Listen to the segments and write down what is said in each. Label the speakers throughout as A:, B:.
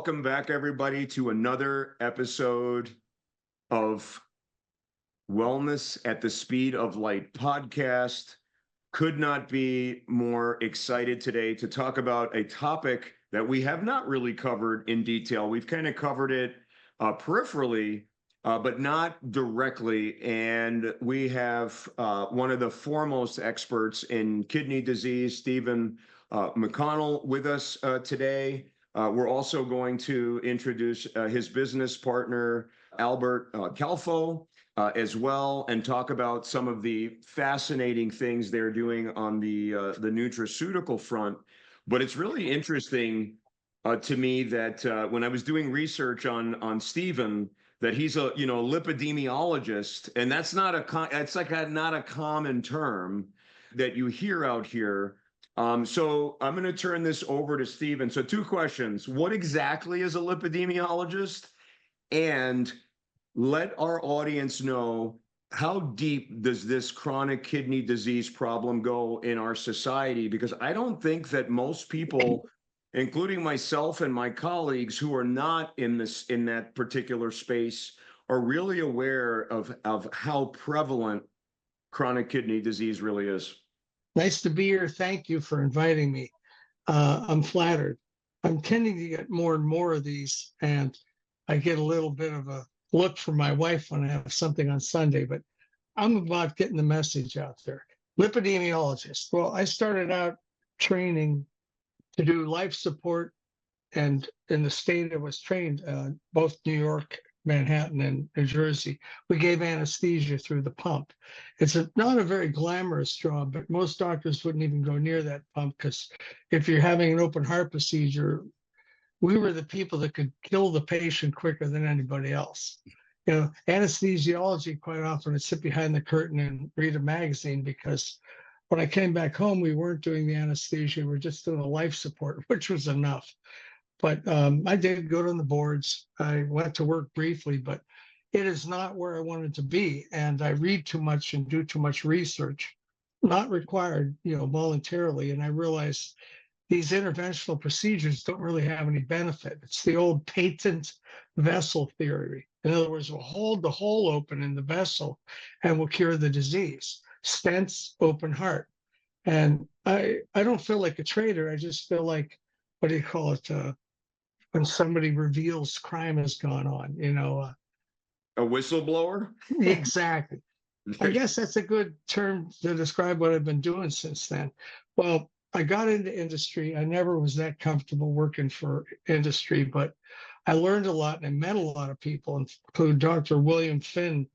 A: welcome back, everybody, to another episode of Wellness at the Speed of Light podcast. Could not be more excited today to talk about a topic that we have not really covered in detail. We've kind of covered it peripherally, but not directly. And we have one of the foremost experts in kidney disease, Stephen McConnell, with us today. We're also going to introduce his business partner, Albert Calfo, as well, and talk about some of the fascinating things they're doing on the nutraceutical front. But it's really interesting to me that when I was doing research on Stephen, that he's a lipidemiologist, and that's not not a common term that you hear out here. So I'm going to turn this over to Stephen. So two questions: what exactly is a lipidemiologist, and let our audience know how deep does this chronic kidney disease problem go in our society? Because I don't think that most people, including myself and my colleagues who are not in that particular space, are really aware of how prevalent chronic kidney disease really is.
B: Nice to be here. Thank you for inviting me. I'm flattered. I'm tending to get more and more of these, and I get a little bit of a look from my wife when I have something on Sunday, but I'm about getting the message out there. Lipidemiologist. Well, I started out training to do life support, and in the state I was trained, both New York, Manhattan, and New Jersey, we gave anesthesia through the pump. It's not a very glamorous job, but most doctors wouldn't even go near that pump, because if you're having an open heart procedure, we were the people that could kill the patient quicker than anybody else. Anesthesiology, quite often, would sit behind the curtain and read a magazine, because when I came back home, we weren't doing the anesthesia. We were just doing the life support, which was enough. But I did go on the boards. I went to work briefly, but it is not where I wanted to be. And I read too much and do too much research, not required, voluntarily. And I realized these interventional procedures don't really have any benefit. It's the old patent vessel theory. In other words, we'll hold the hole open in the vessel and we'll cure the disease. Stents, open heart. And I don't feel like a traitor. I just feel like, what do you call it? When somebody reveals crime has gone on,
A: A whistleblower?
B: Exactly. I guess that's a good term to describe what I've been doing since then. Well, I got into industry. I never was that comfortable working for industry, but I learned a lot and I met a lot of people, including Dr. William Finn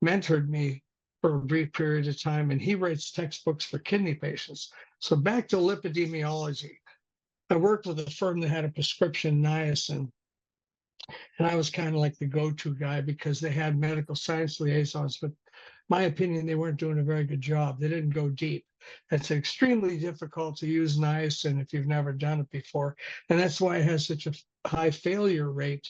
B: mentored me for a brief period of time, and he writes textbooks for kidney patients. So back to lipidemiology. I worked with a firm that had a prescription niacin, and I was kind of like the go-to guy because they had medical science liaisons, but my opinion, they weren't doing a very good job. They didn't go deep. It's extremely difficult to use niacin if you've never done it before. And that's why it has such a high failure rate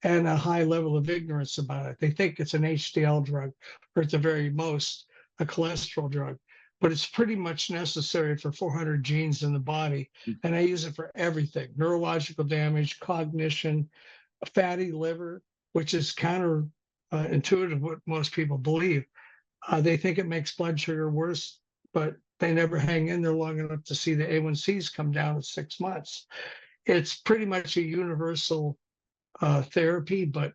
B: and a high level of ignorance about it. They think it's an HDL drug, or at the very most, a cholesterol drug. But it's pretty much necessary for 400 genes in the body. And I use it for everything: neurological damage, cognition, fatty liver, which is counterintuitive what most people believe. They think it makes blood sugar worse, but they never hang in there long enough to see the A1Cs come down in 6 months. It's pretty much a universal therapy, but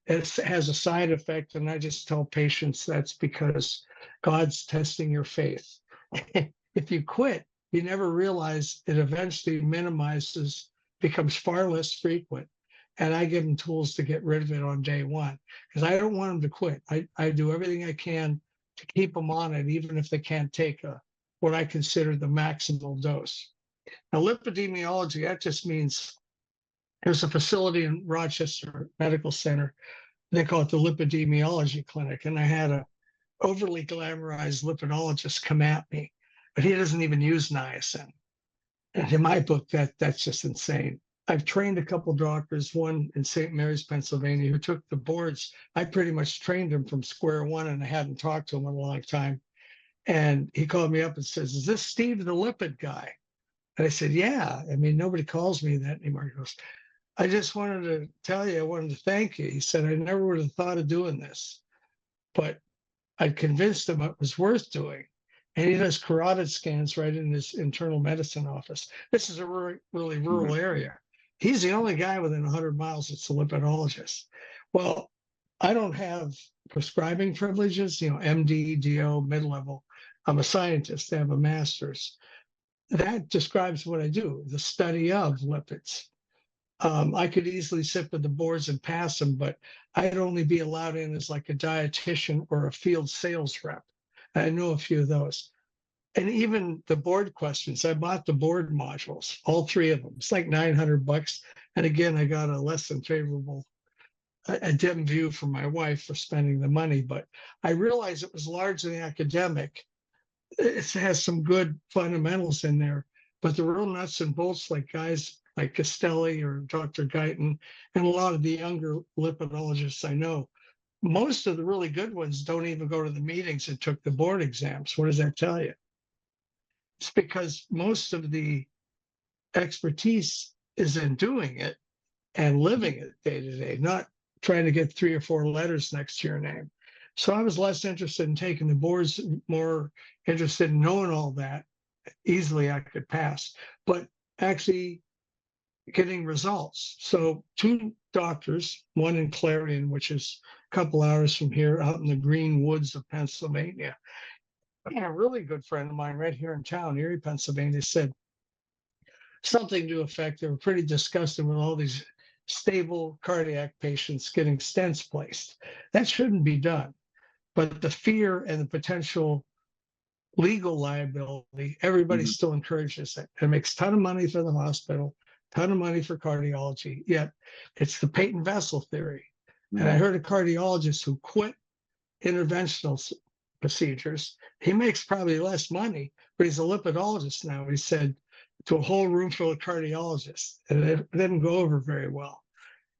B: it has a side effect. And I just tell patients that's because God's testing your faith. If you quit, you never realize it eventually becomes far less frequent. And I give them tools to get rid of it on day one, because I don't want them to quit. I do everything I can to keep them on it, even if they can't take what I consider the maximal dose. Now, lipidemiology, that just means there's a facility in Rochester Medical Center. They call it the Lipidemiology Clinic. And I had a overly glamorized lipidologist come at me, but he doesn't even use niacin. And in my book, that's just insane. I've trained a couple doctors, one in St. Mary's, Pennsylvania, who took the boards. I pretty much trained him from square one, and I hadn't talked to him in a long time. And he called me up and says, "Is this Steve the lipid guy?" And I said, "Yeah." I mean, nobody calls me that anymore. He goes, I just wanted to tell you, I wanted to thank you. He said, I never would have thought of doing this, but I convinced him it was worth doing. And he does carotid scans right in his internal medicine office. This is a really rural area. He's the only guy within 100 miles that's a lipidologist. Well, I don't have prescribing privileges, MD, DO, mid-level. I'm a scientist. I have a master's. That describes what I do, the study of lipids. I could easily sit with the boards and pass them, but I'd only be allowed in as like a dietitian or a field sales rep. I know a few of those. And even the board questions, I bought the board modules, all three of them. It's like $900. And again, I got a less than favorable, a dim view from my wife for spending the money, but I realized it was largely academic. It has some good fundamentals in there, but the real nuts and bolts, like guys like Castelli or Dr. Guyton, and a lot of the younger lipidologists I know, most of the really good ones don't even go to the meetings and took the board exams. What does that tell you? It's because most of the expertise is in doing it and living it day to day, not trying to get 3 or 4 letters next to your name. So I was less interested in taking the boards, more interested in knowing all that. Easily I could pass, but actually getting results. So 2 doctors, one in Clarion, which is a couple hours from here, out in the green woods of Pennsylvania. And a really good friend of mine right here in town, Erie, Pennsylvania, said something to the effect they were pretty disgusted with all these stable cardiac patients getting stents placed. That shouldn't be done. But the fear and the potential legal liability, everybody still encourages it. It makes a ton of money for the hospital, ton of money for cardiology, yet it's the patent vessel theory. And I heard a cardiologist who quit interventional procedures. He makes probably less money, but he's a lipidologist now. He said to a whole room full of cardiologists, and it didn't go over very well.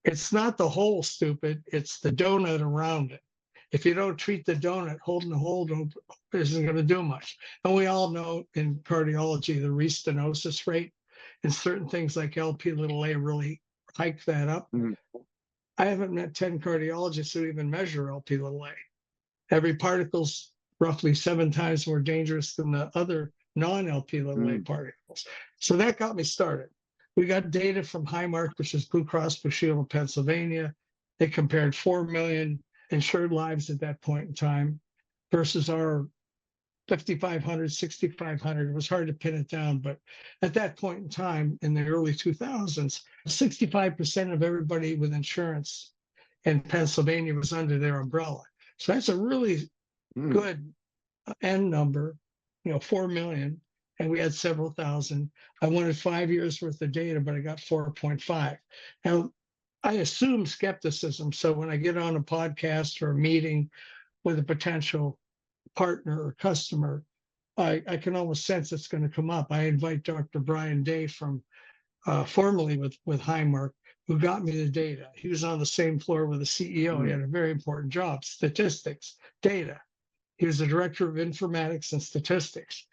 B: It's not the hole, stupid, it's the donut around it. If you don't treat the donut, holding the hole isn't going to do much. And we all know in cardiology, the restenosis rate and certain things like LP little a really hike that up. I haven't met 10 cardiologists who even measure LP little a. Every particle's roughly 7 times more dangerous than the other non-LP little a particles. So that got me started. We got data from Highmark, which is Blue Cross Blue Shield of Pennsylvania. They compared 4 million insured lives at that point in time versus our 5,500, 6,500. It was hard to pin it down, but at that point in time, in the early 2000s, 65% of everybody with insurance in Pennsylvania was under their umbrella. So that's a really good end number, 4 million, and we had several thousand. I wanted 5 years worth of data, but I got 4.5. Now, I assume skepticism. So when I get on a podcast or a meeting with a potential partner or customer, I can almost sense it's going to come up. I invite Dr. Brian Day from formerly with Highmark, who got me the data. He was on the same floor with the CEO. He had a very important job, statistics, data. He was the director of informatics and statistics.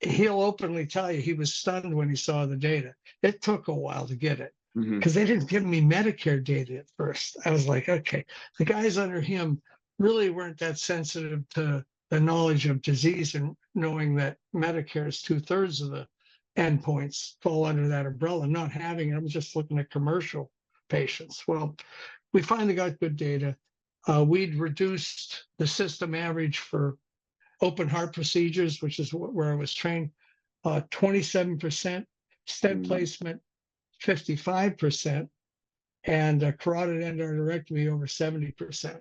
B: He'll openly tell you he was stunned when he saw the data. It took a while to get it because they didn't give me Medicare data at first. I was like, okay, the guys under him really weren't that sensitive to the knowledge of disease and knowing that Medicare is 2/3 of the endpoints fall under that umbrella. Not having it, I'm just looking at commercial patients. Well, we finally got good data. We'd reduced the system average for open heart procedures, which is where I was trained, 27%, stent placement, 55%, and carotid endarterectomy over 70%.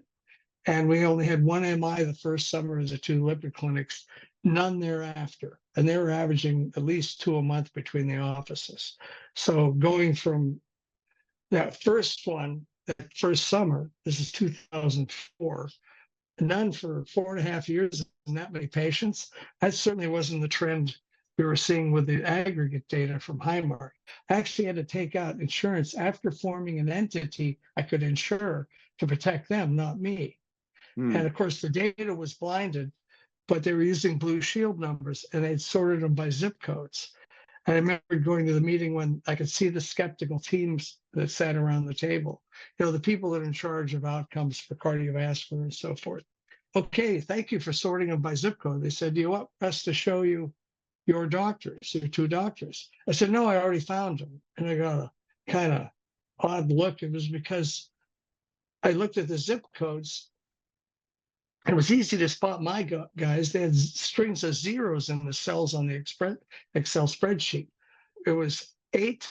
B: And we only had 1 MI the first summer of the 2 lipid clinics, none thereafter. And they were averaging at least 2 a month between the offices. So going from that first one, that first summer, this is 2004, none for 4.5 years and that many patients, that certainly wasn't the trend we were seeing with the aggregate data from Highmark. I actually had to take out insurance after forming an entity I could insure to protect them, not me. And of course, the data was blinded, but they were using Blue Shield numbers and they'd sorted them by zip codes. And I remember going to the meeting when I could see the skeptical teams that sat around the table, the people that are in charge of outcomes for cardiovascular and so forth. Okay, thank you for sorting them by zip code. They said, do you want us to show you your doctors, your 2 doctors? I said, no, I already found them. And I got a kind of odd look. It was because I looked at the zip codes. It was easy to spot my guys. They had strings of zeros in the cells on the Excel spreadsheet. It was 8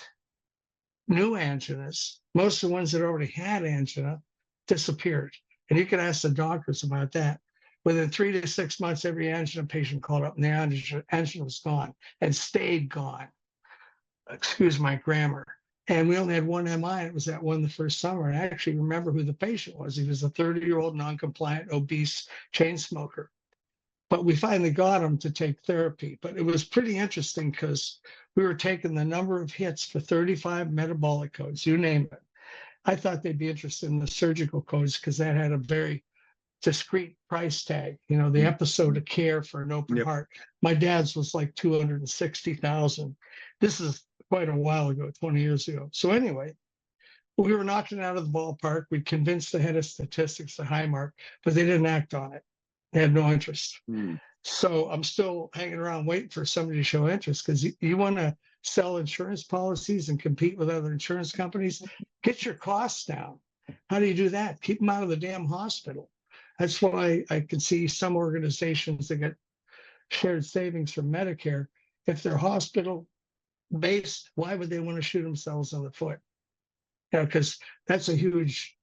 B: new anginas. Most of the ones that already had angina disappeared. And you could ask the doctors about that. Within 3 to 6 months, every angina patient called up and the angina was gone and stayed gone. Excuse my grammar. And we only had 1 MI. It was that one the first summer. And I actually remember who the patient was. He was a 30-year-old non-compliant, obese chain smoker. But we finally got him to take therapy. But it was pretty interesting because we were taking the number of hits for 35 metabolic codes, you name it. I thought they'd be interested in the surgical codes because that had a very discrete price tag, the episode of care for an open heart. My dad's was like 260,000. This is quite a while ago, 20 years ago. So anyway, we were knocking out of the ballpark. We convinced the head of statistics, the Highmark, but they didn't act on it. They had no interest. So I'm still hanging around waiting for somebody to show interest because you want to sell insurance policies and compete with other insurance companies. Get your costs down. How do you do that? Keep them out of the damn hospital. That's why I can see some organizations that get shared savings from Medicare. If they're hospital based, why would they want to shoot themselves in the foot? Because that's a huge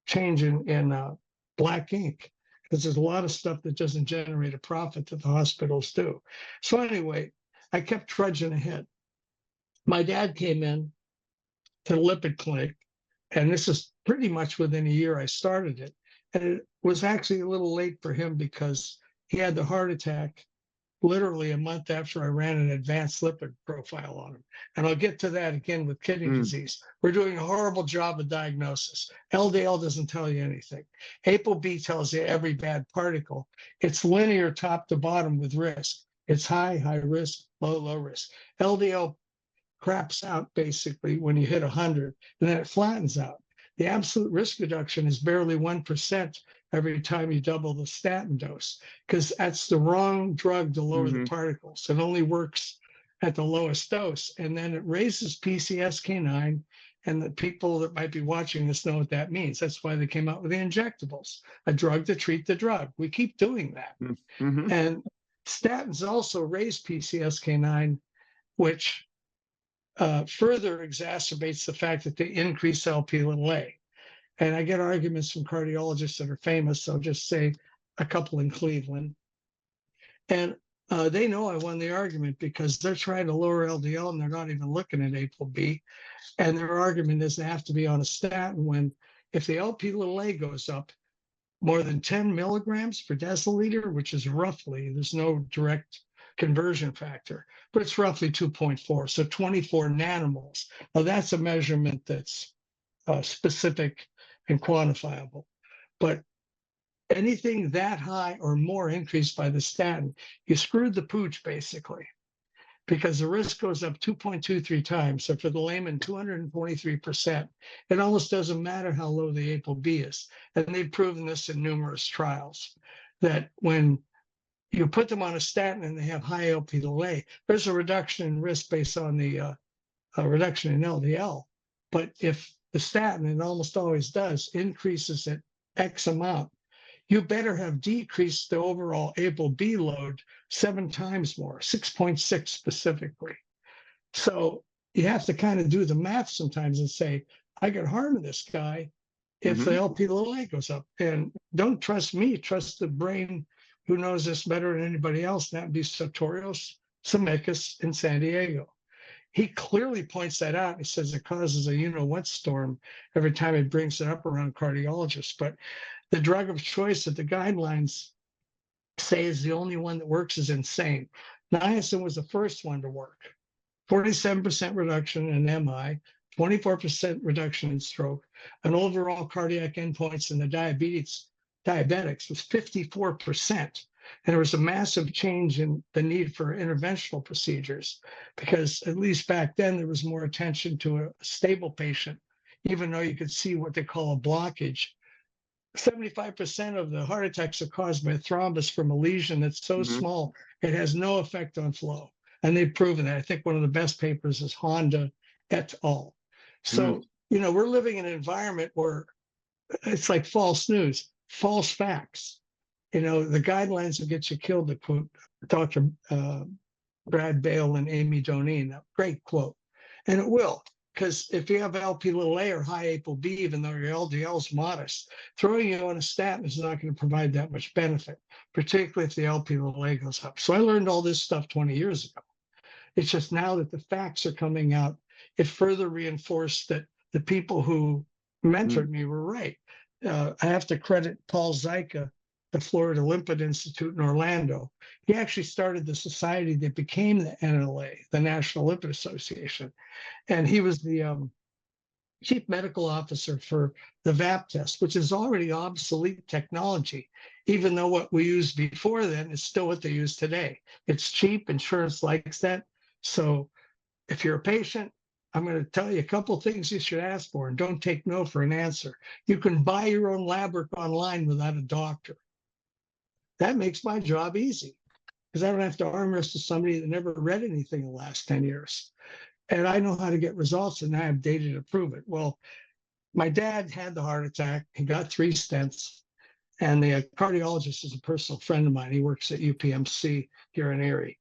B: change in black ink, because there's a lot of stuff that doesn't generate a profit that the hospitals do. So anyway, I kept trudging ahead. My dad came in to the lipid clinic, and this is pretty much within a year I started it. And it was actually a little late for him because he had the heart attack literally a month after I ran an advanced lipid profile on him. And I'll get to that again with kidney disease. We're doing a horrible job of diagnosis. LDL doesn't tell you anything. ApoB tells you every bad particle. It's linear top to bottom with risk. It's high, high risk, low, low risk. LDL craps out basically when you hit 100, and then it flattens out. The absolute risk reduction is barely 1% every time you double the statin dose, because that's the wrong drug to lower the particles. It only works at the lowest dose, and then it raises PCSK9, and the people that might be watching this know what that means. That's why they came out with the injectables, a drug to treat the drug. We keep doing that. And statins also raise PCSK9, which further exacerbates the fact that they increase Lp(a). And I get arguments from cardiologists that are famous. So I'll just say a couple in Cleveland. And they know I won the argument because they're trying to lower LDL and they're not even looking at ApoB. And their argument is they have to be on a statin when, if the Lp(a) goes up more than 10 milligrams per deciliter, which is roughly, there's no direct conversion factor, but it's roughly 2.4, so 24 nanomoles. Now that's a measurement that's specific and quantifiable. But anything that high or more increased by the statin, you screwed the pooch basically, because the risk goes up 2.23 times. So for the layman, 223%. It almost doesn't matter how low the ApoB is. And they've proven this in numerous trials, that when you put them on a statin and they have high Lp(a), there's a reduction in risk based on the reduction in LDL. But if the statin, it almost always does, increases at X amount, you better have decreased the overall ApoB load 7 times more, 6.6 specifically. So you have to kind of do the math sometimes and say, I could harm this guy if the Lp(a) goes up. And don't trust me, trust the brain who knows this better than anybody else, and that would be Sartorius Zemeckis in San Diego. He clearly points that out. He says it causes a you-know-what storm every time he brings it up around cardiologists. But the drug of choice that the guidelines say is the only one that works is insane. Niacin was the first one to work. 47% reduction in MI, 24% reduction in stroke, and overall cardiac endpoints in the diabetics was 54%. And there was a massive change in the need for interventional procedures because, at least back then, there was more attention to a stable patient, even though you could see what they call a blockage. 75% of the heart attacks are caused by a thrombus from a lesion that's so small, it has no effect on flow. And they've proven that. I think one of the best papers is Honda et al. So, we're living in an environment where it's like false news, false facts. The guidelines will get you killed, to quote Dr. Brad Bale and Amy Doneen. Great quote. And it will, because if you have LP little a or high ApoB, even though your LDL is modest, throwing you on a statin is not going to provide that much benefit, particularly if the LP little a goes up. So I learned all this stuff 20 years ago. It's just now that the facts are coming out, it further reinforced that the people who mentored me were right. I have to credit Paul Zyka, the Florida Lipid Institute in Orlando. He actually started the society that became the NLA, the National Lipid Association. And he was the chief medical officer for the VAP test, which is already obsolete technology, even though what we used before then is still what they use today. It's cheap, insurance likes that. So if you're a patient, I'm going to tell you a couple of things you should ask for, and don't take no for an answer. You can buy your own lab work online without a doctor. That makes my job easy because I don't have to arm wrestle somebody that never read anything in the last 10 years. And I know how to get results, and I have data to prove it. Well, my dad had the heart attack. He got 3 stents, and the cardiologist is a personal friend of mine. He works at UPMC here in Erie.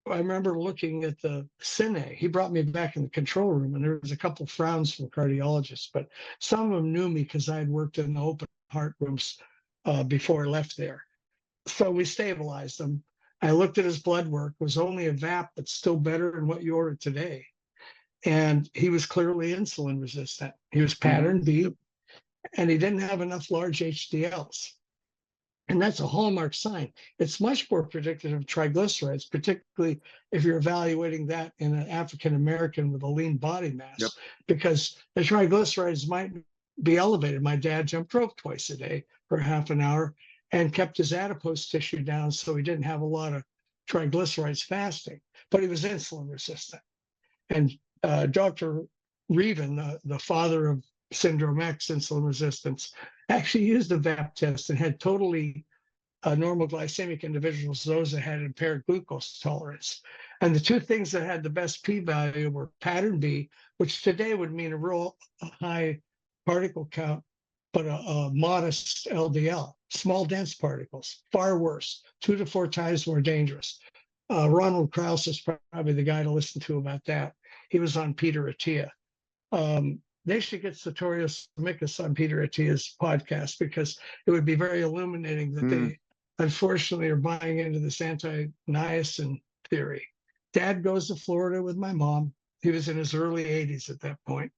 B: I remember looking at the Cine. He brought me back in the control room, and there was a couple of frowns from cardiologists, but some of them knew me because I had worked in the open heart rooms before I left there. So we stabilized him. I looked at his blood work. It was only a VAP, but still better than what you ordered today. And he was clearly insulin resistant. He was pattern B, and he didn't have enough large HDLs. And that's a hallmark sign. It's much more predictive of triglycerides, particularly if you're evaluating that in an African American with a lean body mass, because the triglycerides might be elevated. My dad jumped rope twice a day for half an hour and kept his adipose tissue down so he didn't have a lot of triglycerides fasting, but he was insulin resistant. And Dr. Reven, the father of syndrome X, insulin resistance, actually used the VAP test and had totally normal glycemic individuals, those that had impaired glucose tolerance. And the 2 things that had the best p-value were pattern B, which today would mean a real high particle count, but a modest LDL, small dense particles, far worse, 2 to 4 times more dangerous. Ronald Krauss is probably the guy to listen to about that. He was on Peter Attia. They should get Sartorius Mikas on Peter Attia's podcast, because it would be very illuminating that they unfortunately are buying into this anti-niacin theory. Dad goes to Florida with my mom. He was in his early 80s at that point.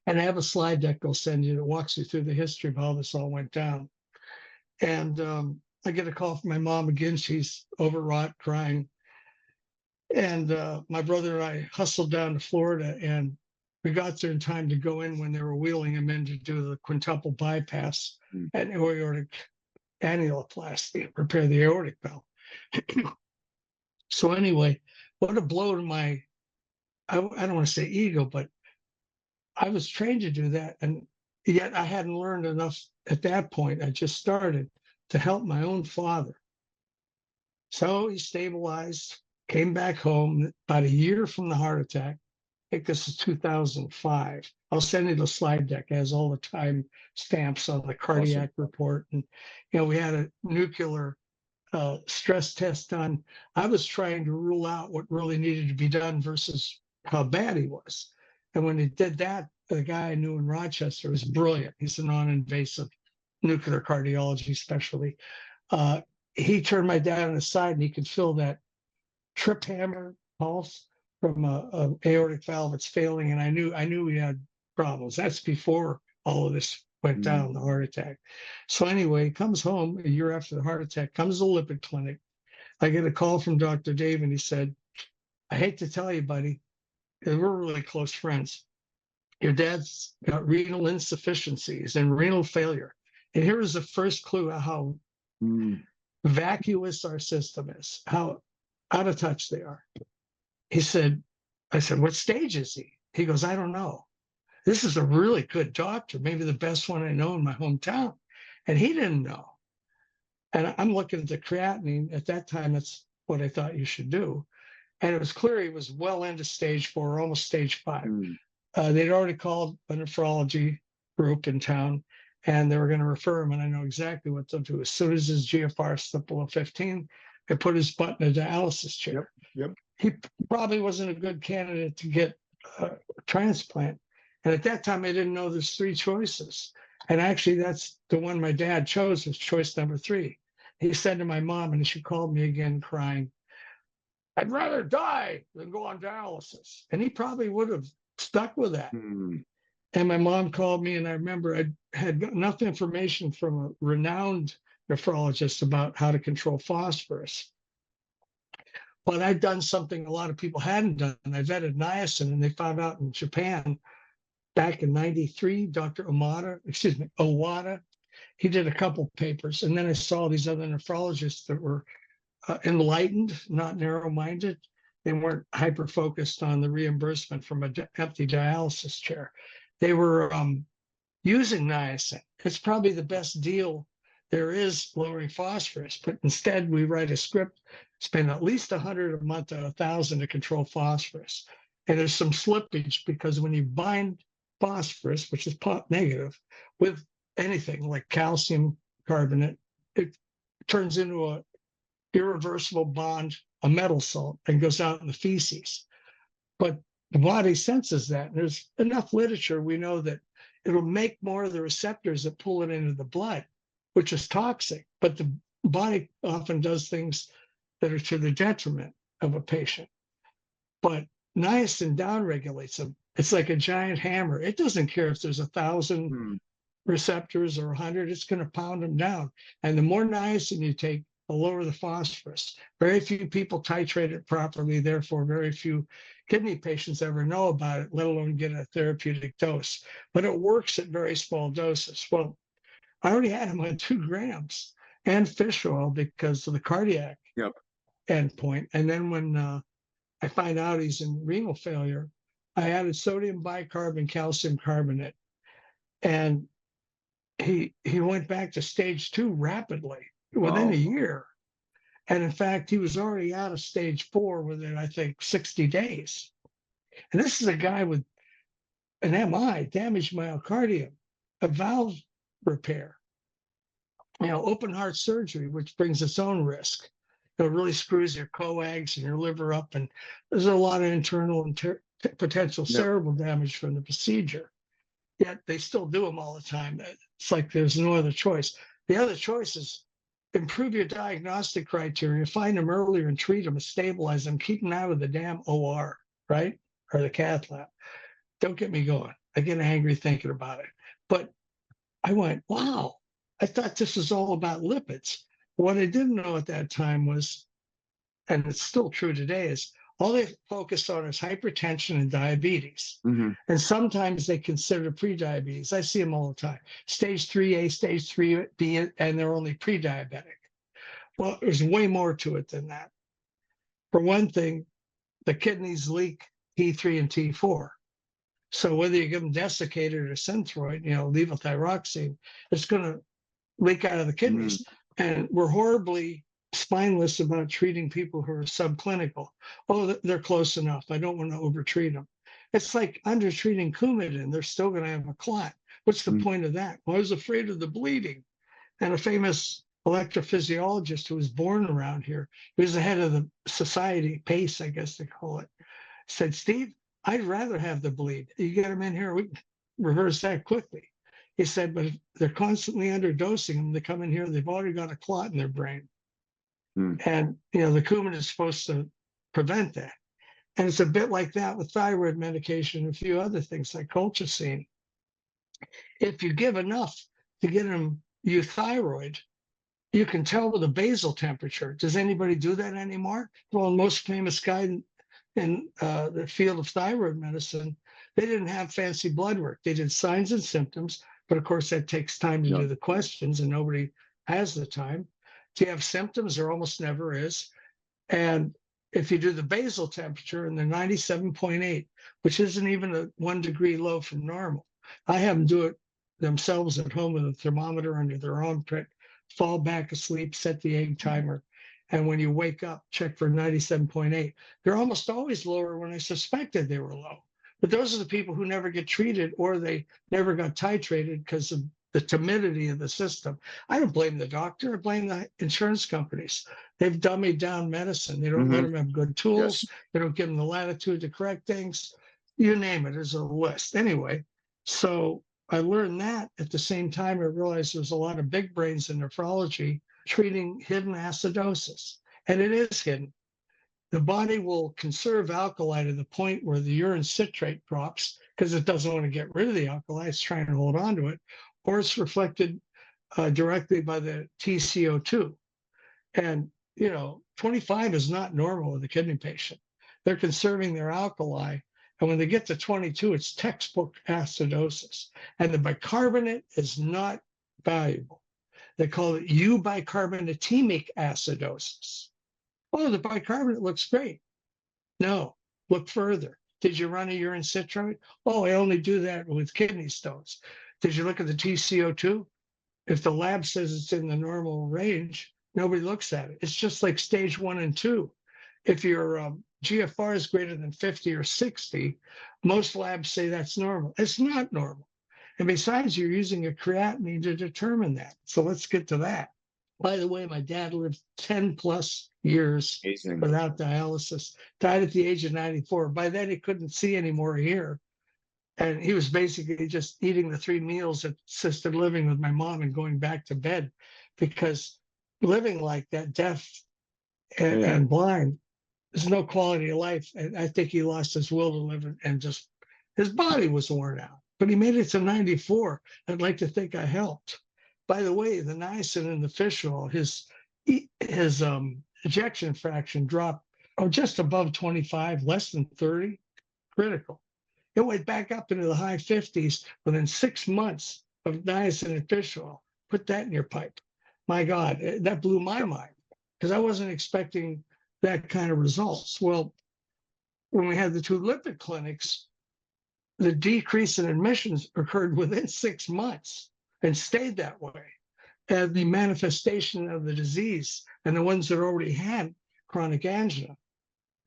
B: And I have a slide deck I'll send you that walks you through the history of how this all went down. And I get a call from my mom again. She's overwrought, crying. And my brother and I hustled down to Florida, and we got there in time to go in when they were wheeling him in to do the quintuple bypass and aortic annuloplasty, repair the aortic valve. So anyway, what a blow to my, I don't want to say ego, but I was trained to do that. And yet I hadn't learned enough at that point. I just started to help my own father. So he stabilized, came back home about a year from the heart attack. I think this is 2005. I'll send you the slide deck. It has all the time stamps on the cardiac report. And, we had a nuclear stress test done. I was trying to rule out what really needed to be done versus how bad he was. And when he did that, the guy I knew in Rochester was brilliant. He's a non-invasive nuclear cardiology specialty. He turned my dad on his side, and he could feel that trip hammer pulse from a aortic valve that's failing, and I knew we had problems. That's before all of this went down, the heart attack. So anyway, he comes home a year after the heart attack, comes to the lipid clinic. I get a call from Dr. Dave, and he said, "I hate to tell you, buddy, we're really close friends. Your dad's got renal insufficiencies and renal failure." And here was the first clue of how vacuous our system is, how out of touch they are. He said, I said, what stage is he? He goes, I don't know. This is a really good doctor, maybe the best one I know in my hometown. And he didn't know. And I'm looking at the creatinine. At that time, that's what I thought you should do. And it was clear he was well into stage 4, almost stage 5. They'd already called a nephrology group in town, and they were going to refer him. And I know exactly what they'll do. As soon as his GFR slipped below 15, they put his butt in a dialysis chair.
A: Yep.
B: He probably wasn't a good candidate to get a transplant. And at that time, I didn't know there's 3 choices. And actually, that's the one my dad chose was choice number 3. He said to my mom, and she called me again crying, I'd rather die than go on dialysis. And he probably would have stuck with that. And my mom called me, and I remember I had enough information from a renowned nephrologist about how to control phosphorus. But I'd done something a lot of people hadn't done. I vetted niacin, and they found out in Japan back in 93, Dr. Owada, he did a couple papers. And then I saw these other nephrologists that were enlightened, not narrow-minded. They weren't hyper-focused on the reimbursement from an empty dialysis chair. They were using niacin. It's probably the best deal there is lowering phosphorus, but instead we write a script, spend at least 100 a month to 1,000 to control phosphorus. And there's some slippage because when you bind phosphorus, which is negative, with anything like calcium carbonate, it turns into a irreversible bond, a metal salt, and goes out in the feces. But the body senses that. And there's enough literature, we know that it'll make more of the receptors that pull it into the blood, which is toxic. But the body often does things that are to the detriment of a patient. But niacin downregulates them. It's like a giant hammer. It doesn't care if there's 1,000 receptors or 100, it's going to pound them down. And the more niacin you take, the lower the phosphorus. Very few people titrate it properly. Therefore, very few kidney patients ever know about it, let alone get a therapeutic dose. But it works at very small doses. Well, I already had him on 2 grams and fish oil because of the cardiac endpoint. And then when I find out he's in renal failure, I added sodium bicarb and calcium carbonate. And he went back to stage 2 rapidly within a year. And in fact, he was already out of stage 4 within, I think, 60 days. And this is a guy with an MI, damaged myocardium, a valve repair, open heart surgery, which brings its own risk. It really screws your coags and your liver up. And there's a lot of internal and potential cerebral damage from the procedure. Yet they still do them all the time. It's like there's no other choice. The other choice is improve your diagnostic criteria, find them earlier and treat them and stabilize them, keep them out of the damn OR, right? Or the cath lab. Don't get me going. I get angry thinking about it. But I went, wow, I thought this was all about lipids. What I didn't know at that time was, and it's still true today, is all they focus on is hypertension and diabetes. And sometimes they consider prediabetes. I see them all the time. Stage 3A, stage 3B, and they're only pre-diabetic. Well, there's way more to it than that. For one thing, the kidneys leak T3 and T4. So whether you give them desiccated or Synthroid, levothyroxine, it's going to leak out of the kidneys. And we're horribly spineless about treating people who are subclinical. Oh, they're close enough. I don't want to overtreat them. It's like undertreating Coumadin. They're still going to have a clot. What's the point of that? Well, I was afraid of the bleeding. And a famous electrophysiologist who was born around here, he was the head of the society, PACE, I guess they call it, said, Steve, I'd rather have the bleed. You get them in here, we can reverse that quickly. He said, but if they're constantly underdosing them, they come in here, they've already got a clot in their brain. And, the Coumadin is supposed to prevent that. And it's a bit like that with thyroid medication and a few other things like colchicine. If you give enough to get them euthyroid, you can tell with a basal temperature. Does anybody do that anymore? Well, the most famous guy in the field of thyroid medicine, they didn't have fancy blood work. They did signs and symptoms, but of course that takes time to do the questions and nobody has the time. Do you have symptoms? There almost never is. And if you do the basal temperature and they're 97.8, which isn't even a 1 degree low from normal. I have them do it themselves at home with a thermometer under their armpit, fall back asleep, set the egg timer. And when you wake up, check for 97.8. They're almost always lower when I suspected they were low. But those are the people who never get treated or they never got titrated because of the timidity of the system. I don't blame the doctor. I blame the insurance companies. They've dummied down medicine. They don't let them have good tools.
A: Yes.
B: They don't give them the latitude to correct things. You name it, there's a list. Anyway, so I learned that at the same time, I realized there's a lot of big brains in nephrology treating hidden acidosis. And it is hidden. The body will conserve alkali to the point where the urine citrate drops because it doesn't want to get rid of the alkali. It's trying to hold on to it, or it's reflected directly by the TCO2. And, 25 is not normal with a kidney patient. They're conserving their alkali. And when they get to 22, it's textbook acidosis. And the bicarbonate is not valuable. They call it eubicarbonatemic acidosis. Oh, the bicarbonate looks great. No, look further. Did you run a urine citrate? Oh, I only do that with kidney stones. Did you look at the TCO2? If the lab says it's in the normal range, nobody looks at it. It's just like stage 1 and 2. If your GFR is greater than 50 or 60, most labs say that's normal. It's not normal. And besides, you're using a creatinine to determine that. So let's get to that. By the way, my dad lived 10 plus years
A: Amazing.
B: without dialysis, died at the age of 94. By then, he couldn't see anymore here. And he was basically just eating the 3 meals at assisted living with my mom and going back to bed, because living like that, deaf and blind, there's no quality of life. And I think he lost his will to live and just his body was worn out. But he made it to 94. I'd like to think I helped. By the way, the niacin in the fish oil, his ejection fraction dropped just above 25, less than 30, critical. It went back up into the high 50s within 6 months of niacin and fish oil. Put that in your pipe. My God, that blew my mind because I wasn't expecting that kind of results. Well, when we had the 2 lipid clinics, the decrease in admissions occurred within 6 months and stayed that way. And the manifestation of the disease and the ones that already had chronic angina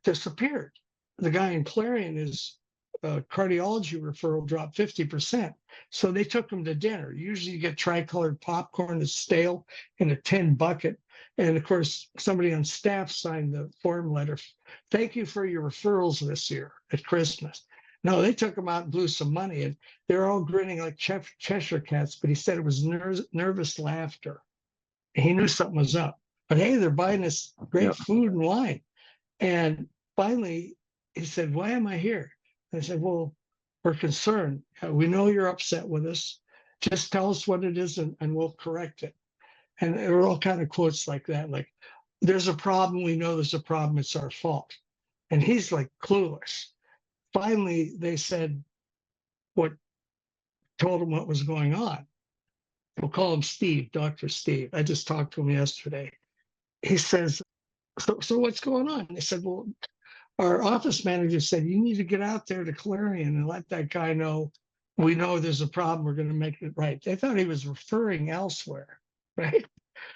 B: disappeared. The guy in Clarion, his cardiology referral dropped 50%. So they took him to dinner. Usually you get tricolored popcorn that's stale in a tin bucket. And of course, somebody on staff signed the form letter. Thank you for your referrals this year at Christmas. No, they took him out and blew some money, and they're all grinning like Cheshire cats. But he said it was nervous laughter. He knew something was up. But hey, they're buying us great food and wine. And finally, he said, "Why am I here?" I said, "Well, we're concerned. We know you're upset with us. Just tell us what it is, and we'll correct it." And there were all kind of quotes like that, like, "There's a problem. We know there's a problem. It's our fault." And he's like clueless. Finally, they said told him what was going on. We'll call him Steve, Dr. Steve. I just talked to him yesterday. He says, so what's going on? They said, well, our office manager said, you need to get out there to Clarion and let that guy know, we know there's a problem. We're going to make it right. They thought he was referring elsewhere, right?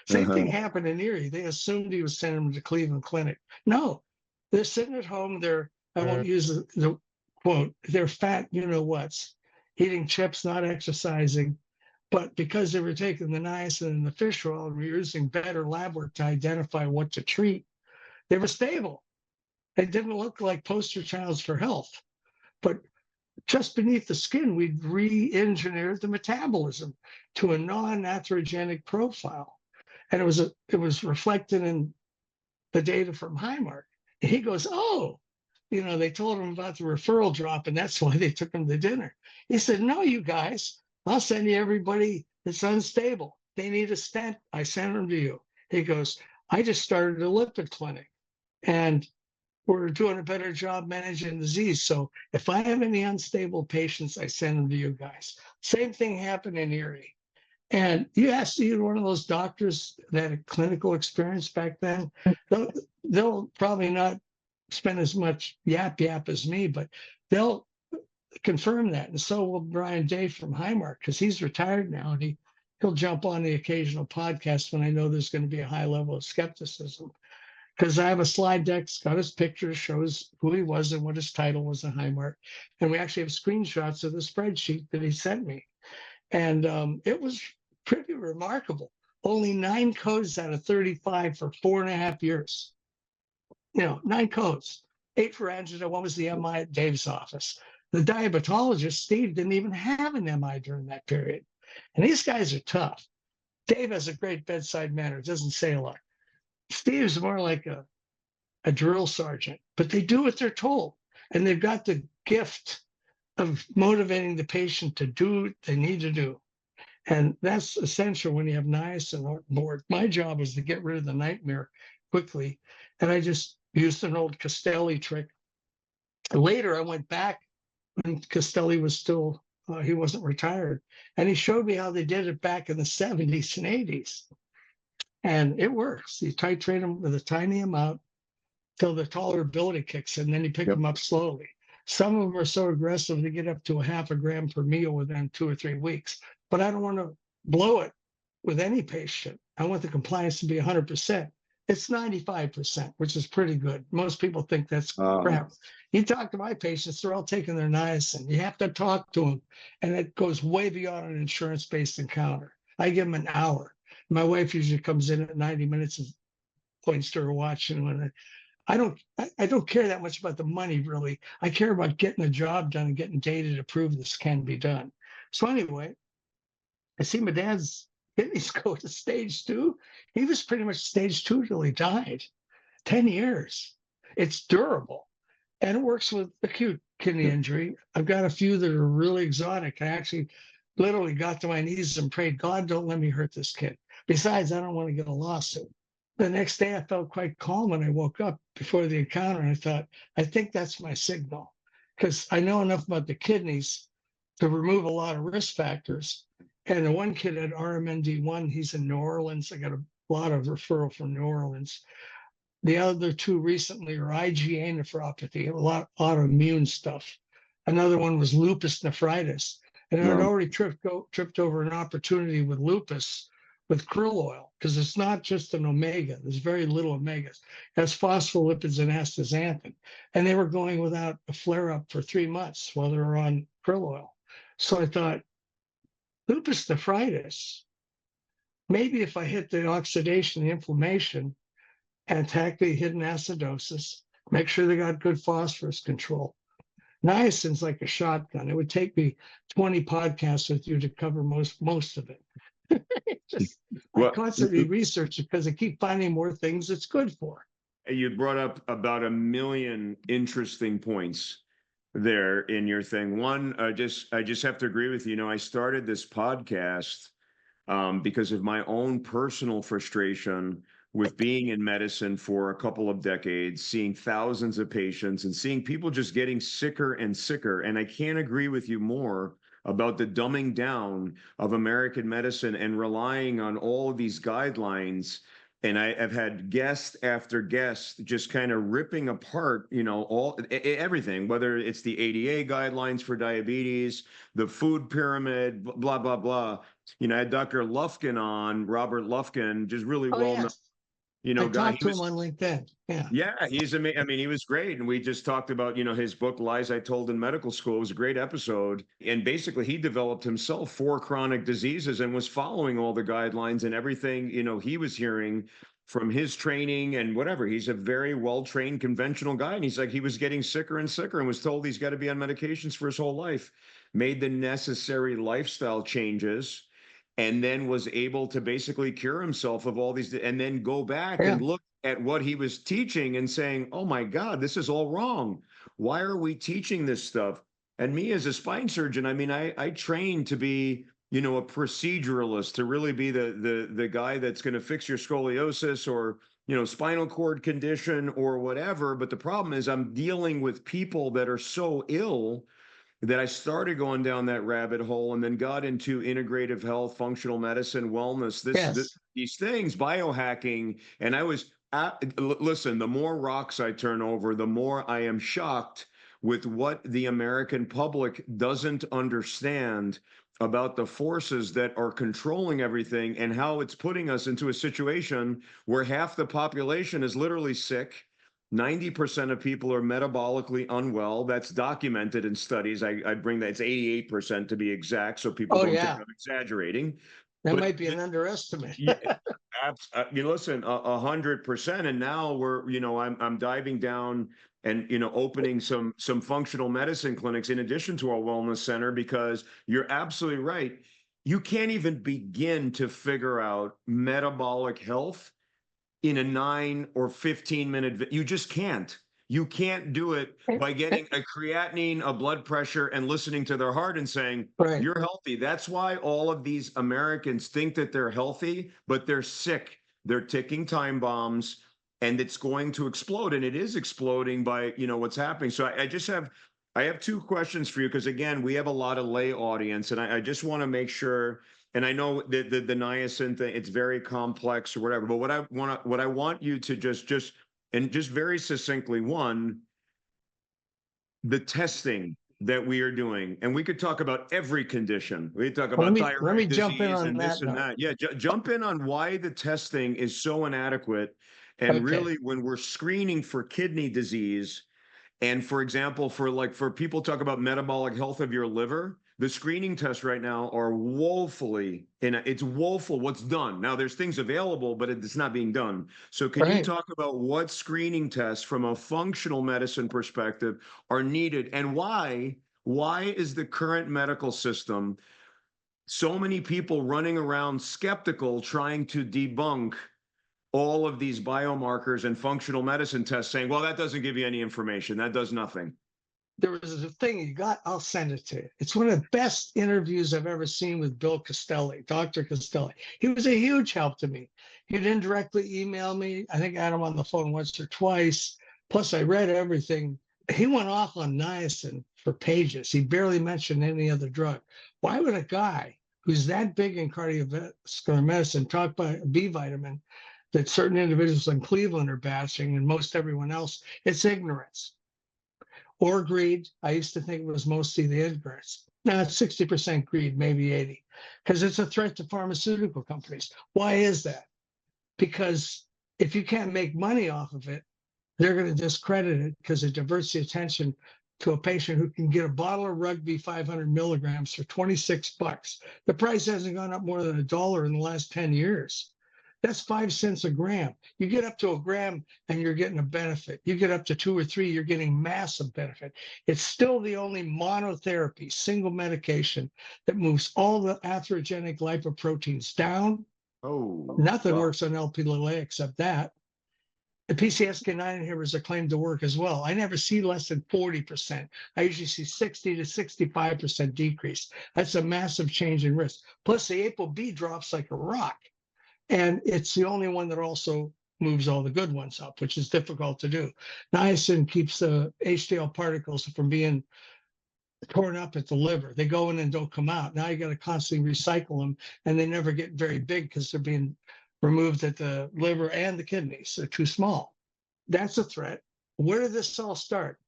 B: Same thing happened in Erie. They assumed he was sending them to Cleveland Clinic. No, they're sitting at home. I won't use the quote, they're fat, whats, eating chips, not exercising. But because they were taking the niacin and the fish oil and were using better lab work to identify what to treat, they were stable. They didn't look like poster childs for health. But just beneath the skin, we'd re-engineered the metabolism to a non-atherogenic profile. And it was reflected in the data from Highmark. And he goes, oh, they told him about the referral drop, and that's why they took him to dinner. He said, no, you guys, I'll send you everybody that's unstable. They need a stent. I send them to you. He goes, I just started a lipid clinic, and we're doing a better job managing disease. So if I have any unstable patients, I send them to you guys. Same thing happened in Erie. And you ask either one of those doctors that had clinical experience back then, they'll probably not spend as much yap as me, but they'll confirm that. And so will Brian Day from Highmark, because he's retired now, and he'll jump on the occasional podcast when I know there's going to be a high level of skepticism. Because I have a slide deck, it's got his picture, shows who he was and what his title was at Highmark. And we actually have screenshots of the spreadsheet that he sent me. And it was pretty remarkable. Only 9 codes out of 35 for 4.5 years. 9 codes, 8 for angina. One was the MI at Dave's office. The diabetologist, Steve, didn't even have an MI during that period. And these guys are tough. Dave has a great bedside manner, doesn't say a lot. Steve's more like a drill sergeant, but they do what they're told. And they've got the gift of motivating the patient to do what they need to do. And that's essential when you have niacin on board. My job is to get rid of the nightmare quickly. And I just used an old Castelli trick. Later, I went back when Castelli was still, he wasn't retired. And he showed me how they did it back in the 70s and 80s. And it works. You titrate them with a tiny amount till the tolerability kicks in, then you pick them up slowly. Some of them are so aggressive they get up to 0.5 gram per meal within 2 or 3 weeks. But I don't want to blow it with any patient. I want the compliance to be 100%. It's 95%, which is pretty good. Most people think that's crap. You talk to my patients, they're all taking their niacin. You have to talk to them, and it goes way beyond an insurance-based encounter. I give them an hour. My wife usually comes in at 90 minutes and points to her watch, and when I don't care that much about the money, really. I care about getting the job done and getting data to prove this can be done. So anyway, I see my dad's kidneys go to stage 2. He was pretty much stage 2 till he died. 10 years. It's durable. And it works with acute kidney injury. I've got a few that are really exotic. I actually literally got to my knees and prayed, God, don't let me hurt this kid. Besides, I don't want to get a lawsuit. The next day, I felt quite calm when I woke up before the encounter. And I thought, I think that's my signal, because I know enough about the kidneys to remove a lot of risk factors. And the one kid had RMND1, he's in New Orleans. I got a lot of referral from New Orleans. The other 2 recently are IgA nephropathy, a lot of autoimmune stuff. Another one was lupus nephritis. And I'd already tripped over an opportunity with lupus with krill oil, because it's not just an omega. There's very little omegas. It has phospholipids and astaxanthin. And they were going without a flare-up for 3 months while they were on krill oil. So I thought, lupus nephritis, maybe if I hit the oxidation, the inflammation, and attack the hidden acidosis, make sure they got good phosphorus control. Niacin's like a shotgun. It would take me 20 podcasts with you to cover most of it. I constantly research it because I keep finding more things it's good for.
A: You brought up about 1 million interesting points there in your thing. One, I just have to agree with you. I started this podcast because of my own personal frustration with being in medicine for a couple of decades, seeing thousands of patients and seeing people just getting sicker and sicker. And I can't agree with you more about the dumbing down of American medicine and relying on all of these guidelines. And I've had guest after guest just kind of ripping apart, everything, whether it's the ADA guidelines for diabetes, the food pyramid, blah, blah, blah. I had Dr. Lufkin on, Robert Lufkin, just really well-known,
B: I
A: guy.
B: talked to him on LinkedIn.
A: Yeah, he's amazing. I mean, he was great. And we just talked about, his book, Lies I Told in Medical School. It was a great episode. And basically, he developed himself 4 chronic diseases and was following all the guidelines and everything, he was hearing from his training and whatever. He's a very well-trained conventional guy. And he's like, he was getting sicker and sicker and was told he's got to be on medications for his whole life, made the necessary lifestyle changes, and then was able to basically cure himself of all these, and then go back and look at what he was teaching and saying, oh my God, this is all wrong. Why are we teaching this stuff? And me as a spine surgeon, I mean, I trained to be, a proceduralist, to really be the guy that's going to fix your scoliosis or, spinal cord condition or whatever. But the problem is I'm dealing with people that are so ill that I started going down that rabbit hole and then got into integrative health, functional medicine, wellness,
B: Yes.
A: these things, biohacking. And I was, listen, the more rocks I turn over, the more I am shocked with what the American public doesn't understand about the forces that are controlling everything and how it's putting us into a situation where half the population is literally sick. 90% of people are metabolically unwell. That's documented in studies. I bring that, it's 88% to be exact, so people
B: Oh,
A: don't think
B: yeah.
A: I'm exaggerating.
B: That
A: But
B: might be an underestimate.
A: yeah, you listen, 100%. And now we're, I'm diving down and opening some functional medicine clinics in addition to our wellness center, because you're absolutely right. You can't even begin to figure out metabolic health in a 9 or 15-minute. You just can't. You can't do it by getting a creatinine, a blood pressure, and listening to their heart and saying,
B: Right.
A: you're healthy. That's why all of these Americans think that they're healthy, but they're sick. They're ticking time bombs, and it's going to explode. And it is exploding by, what's happening. So I have two questions for you, because again, we have a lot of lay audience, and I just want to make sure. And I know that the niacin thing, it's very complex or whatever. But what I want you to just very succinctly, one, the testing that we are doing, and we could talk about every condition. We talk
B: Well,
A: about
B: let me
A: thyroid
B: jump in
A: disease
B: on
A: and this
B: that
A: and
B: note.
A: that. Yeah, jump in on why the testing is so inadequate, and
B: Okay.
A: really when we're screening for kidney disease. And for example, for people talk about metabolic health of your liver, the screening tests right now are it's woeful what's done. Now there's things available, but it's not being done. So can you
B: Right.
A: talk about what screening tests from a functional medicine perspective are needed, and why is the current medical system so many people running around skeptical trying to debunk all of these biomarkers and functional medicine tests, saying, well, that doesn't give you any information. That does nothing.
B: There was a thing you got, I'll send it to you. It's one of the best interviews I've ever seen with Bill Costelli, Dr. Costelli. He was a huge help to me. He'd indirectly email me. I think I had him on the phone once or twice. Plus, I read everything. He went off on niacin for pages. He barely mentioned any other drug. Why would a guy who's that big in cardiovascular medicine talk about a B vitamin that certain individuals in Cleveland are bashing and most everyone else? It's ignorance or greed. I used to think it was mostly the ignorance. Now it's 60% greed, maybe 80, because it's a threat to pharmaceutical companies. Why is that? Because if you can't make money off of it, they're going to discredit it because it diverts the attention to a patient who can get a bottle of Rugby 500 milligrams for $26. The price hasn't gone up more than $1 in the last 10 years. That's 5 cents a gram. You get up to a gram and you're getting a benefit. You get up to 2 or 3, you're getting massive benefit. It's still the only monotherapy, single medication that moves all the atherogenic lipoproteins down.
A: Oh,
B: Nothing
A: wow.
B: works on Lp(a) except that. The PCSK9 inhibitors are claimed to work as well. I never see less than 40%. I usually see 60 to 65% decrease. That's a massive change in risk. Plus, the ApoB drops like a rock. And it's the only one that also moves all the good ones up, which is difficult to do. Niacin keeps the HDL particles from being torn up at the liver. They go in and don't come out. Now you got to constantly recycle them, and they never get very big because they're being removed at the liver and the kidneys. They're too small. That's a threat. Where did this all start?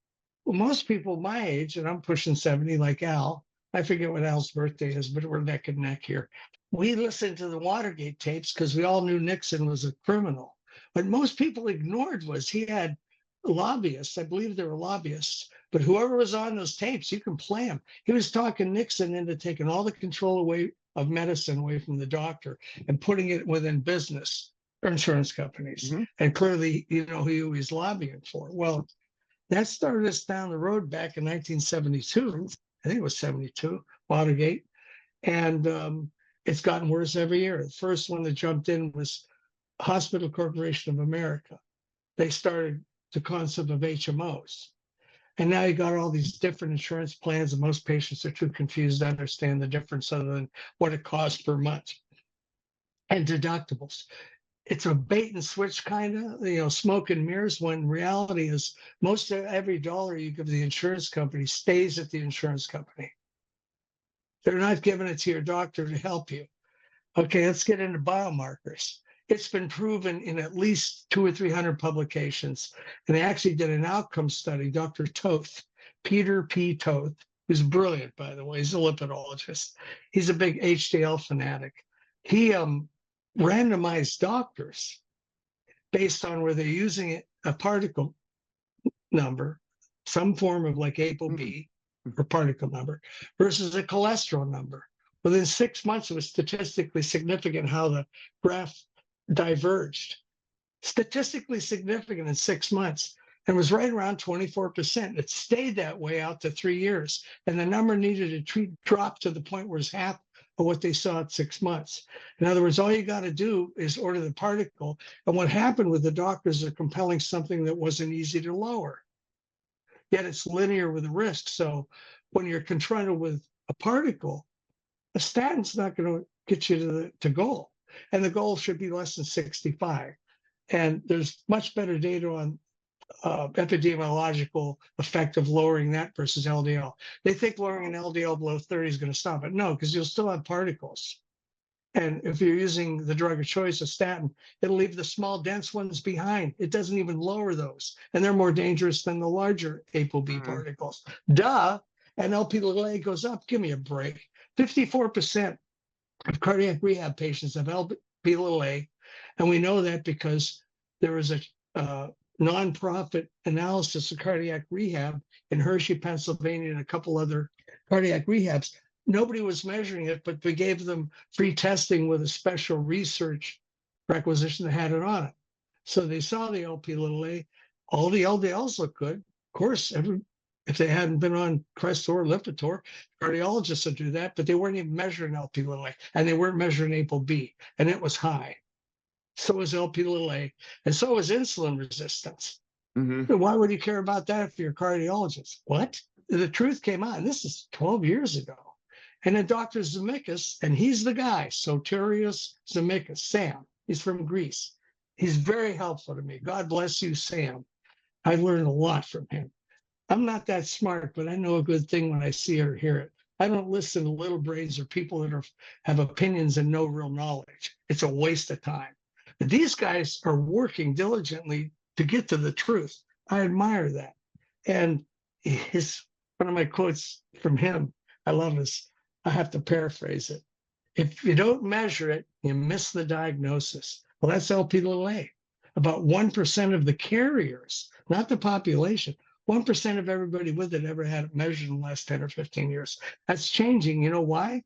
B: Well, most people my age, and I'm pushing 70 like Al, I forget what Al's birthday is, but we're neck and neck here. We listened to the Watergate tapes because we all knew Nixon was a criminal. What most people ignored was he had lobbyists. I believe they were lobbyists, but whoever was on those tapes, you can play him. He was talking Nixon into taking all the control away of medicine away from the doctor and putting it within business or insurance companies.
A: Mhm.
B: And clearly, who he was lobbying for. Well, that started us down the road back in 1972. I think it was 72, Watergate. And it's gotten worse every year. The first one that jumped in was Hospital Corporation of America. They started the concept of HMOs. And now you got all these different insurance plans, and most patients are too confused to understand the difference other than what it costs per month and deductibles. it's a bait and switch kind of, smoke and mirrors, when reality is most of every dollar you give the insurance company stays at the insurance company. They're not giving it to your doctor to help you. Okay, let's get into biomarkers. It's been proven in at least 200 or 300 publications. And they actually did an outcome study. Dr. Toth, Peter P. Toth, who's brilliant, by the way, he's a lipidologist. He's a big HDL fanatic. He randomized doctors based on where they're using a particle number, some form of like ApoB or particle number, versus a cholesterol number. Within 6 months, it was statistically significant how the graph diverged. Statistically significant in 6 months, and was right around 24%. It stayed that way out to 3 years, and the number needed to drop to the point where it's half of what they saw at 6 months. In other words, all you got to do is order the particle. And what happened with the doctors are compelling something that wasn't easy to lower. Yet it's linear with the risk. So when you're confronted with a particle, a statin's not going to get you to goal. And the goal should be less than 65. And there's much better data on epidemiological effect of lowering that versus LDL. They think lowering an LDL below 30 is going to stop it. No, because you'll still have particles. And if you're using the drug of choice, a statin, it'll leave the small, dense ones behind. It doesn't even lower those. And they're more dangerous than the larger ApoB particles. Duh. And LP(a) goes up. Give me a break. 54% of cardiac rehab patients have LP(a). And we know that because there was a nonprofit analysis of cardiac rehab in Hershey, Pennsylvania, and a couple other cardiac rehabs. Nobody was measuring it, but we gave them free testing with a special research requisition that had it on it. So they saw the LP(a). All the LDLs look good. Of course, if they hadn't been on Crestor or Lipitor, cardiologists would do that, but they weren't even measuring LP(a), and they weren't measuring ApoB, and it was high. So was LP(a), and so was insulin resistance. Why would you care about that if you're a cardiologist? What? The truth came out, and this is 12 years ago. And then Dr. Zemeckis, and he's the guy, Soterios Zemeckis, Sam, he's from Greece. He's very helpful to me. God bless you, Sam. I learned a lot from him. I'm not that smart, but I know a good thing when I see it or hear it. I don't listen to little brains or people that have opinions and no real knowledge. It's a waste of time. But these guys are working diligently to get to the truth. I admire that. And one of my quotes from him, I love this. I have to paraphrase it. If you don't measure it, you miss the diagnosis. Well, that's LP(a). About 1% of the carriers, not the population, 1% of everybody with it ever had it measured in the last 10 or 15 years. That's changing. You know why?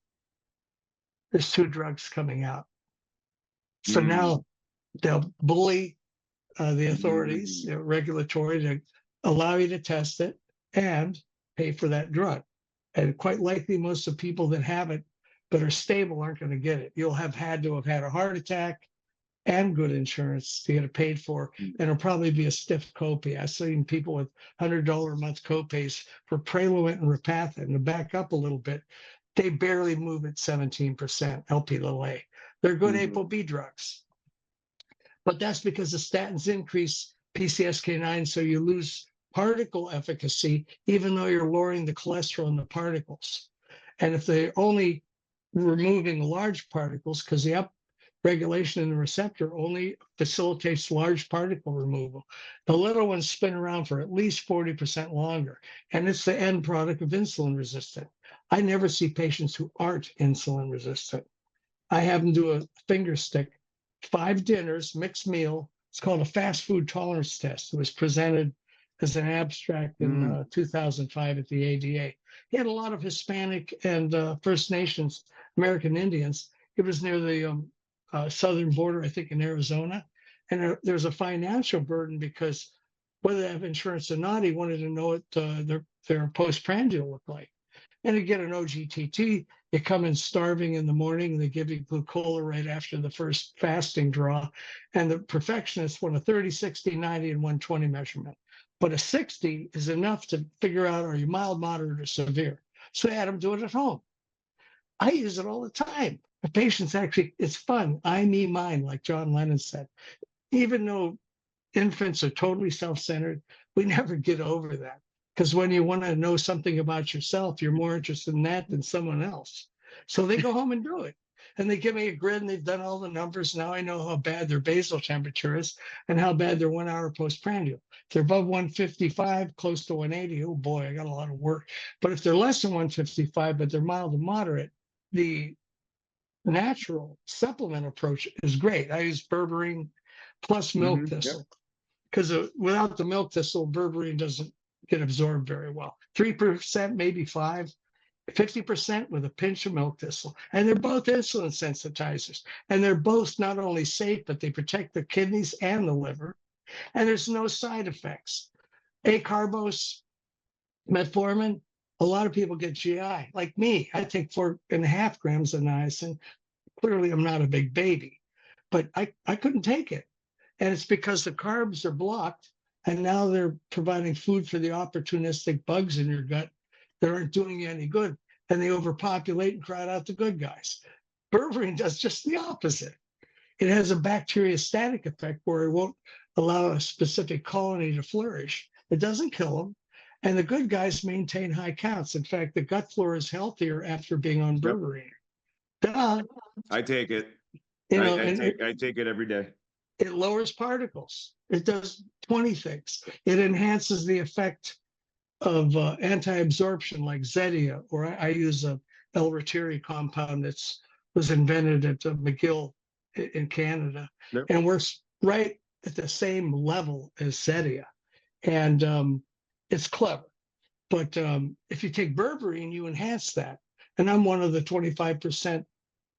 B: There's 2 drugs coming out. So now they'll bully the authorities, regulatory, to allow you to test it and pay for that drug. And quite likely most of the people that have it but are stable aren't going to get it. You'll have had to have had a heart attack and good insurance to get it paid for. And it'll probably be a stiff copay. I've seen people with $100 a month copays for Praluent and Repatha. And to back up a little bit, they barely move at 17% LP(a). They're good ApoB drugs. But that's because the statins increase PCSK9, so you lose particle efficacy, even though you're lowering the cholesterol in the particles. And if they're only removing large particles, because the upregulation in the receptor only facilitates large particle removal, the little ones spin around for at least 40% longer. And it's the end product of insulin resistant. I never see patients who aren't insulin resistant. I have them do a finger stick, 5 dinners, mixed meal. It's called a fast food tolerance test. It was presented as an abstract in 2005 at the ADA. He had a lot of Hispanic and First Nations, American Indians. It was near the southern border, I think, in Arizona. And there's a financial burden because whether they have insurance or not, he wanted to know what their postprandial looked like. And to get an OGTT, you come in starving in the morning, and they give you glucola right after the first fasting draw. And the perfectionists want a 30, 60, 90, and 120 measurement. But a 60 is enough to figure out, are you mild, moderate, or severe? So they had them do it at home. I use it all the time. The patients actually, it's fun. I, me, mine, like John Lennon said. Even though infants are totally self-centered, we never get over that. Because when you want to know something about yourself, you're more interested in that than someone else. So they go home and do it. And they give me a grid and they've done all the numbers. Now I know how bad their basal temperature is and how bad their 1 hour postprandial. If they're above 155, close to 180, oh boy, I got a lot of work. But if they're less than 155, but they're mild to moderate, the natural supplement approach is great. I use berberine plus milk
A: Yep.
B: thistle because without the milk thistle, berberine doesn't get absorbed very well. 3%, maybe 5, 50% with a pinch of milk thistle. And they're both insulin sensitizers. And they're both not only safe, but they protect the kidneys and the liver. And there's no side effects. Acarbose, metformin, a lot of people get GI. Like me, I take 4.5 grams of niacin. Clearly, I'm not a big baby, but I couldn't take it. And it's because the carbs are blocked. And now they're providing food for the opportunistic bugs in your gut that aren't doing you any good. And they overpopulate and crowd out the good guys. Berberine does just the opposite. It has a bacteriostatic effect where it won't allow a specific colony to flourish. It doesn't kill them. And the good guys maintain high counts. In fact, the gut flora is healthier after being on
A: Yep.
B: berberine. Duh.
A: I take it.
B: You know,
A: I take it every day.
B: it lowers particles. It does 20 things. It enhances the effect of anti-absorption like Zetia, or I use a L-reiteri compound that's was invented at McGill in Canada
A: Yep.
B: and works right at the same level as Zetia. And it's clever. But if you take berberine, you enhance that. And I'm one of the 25%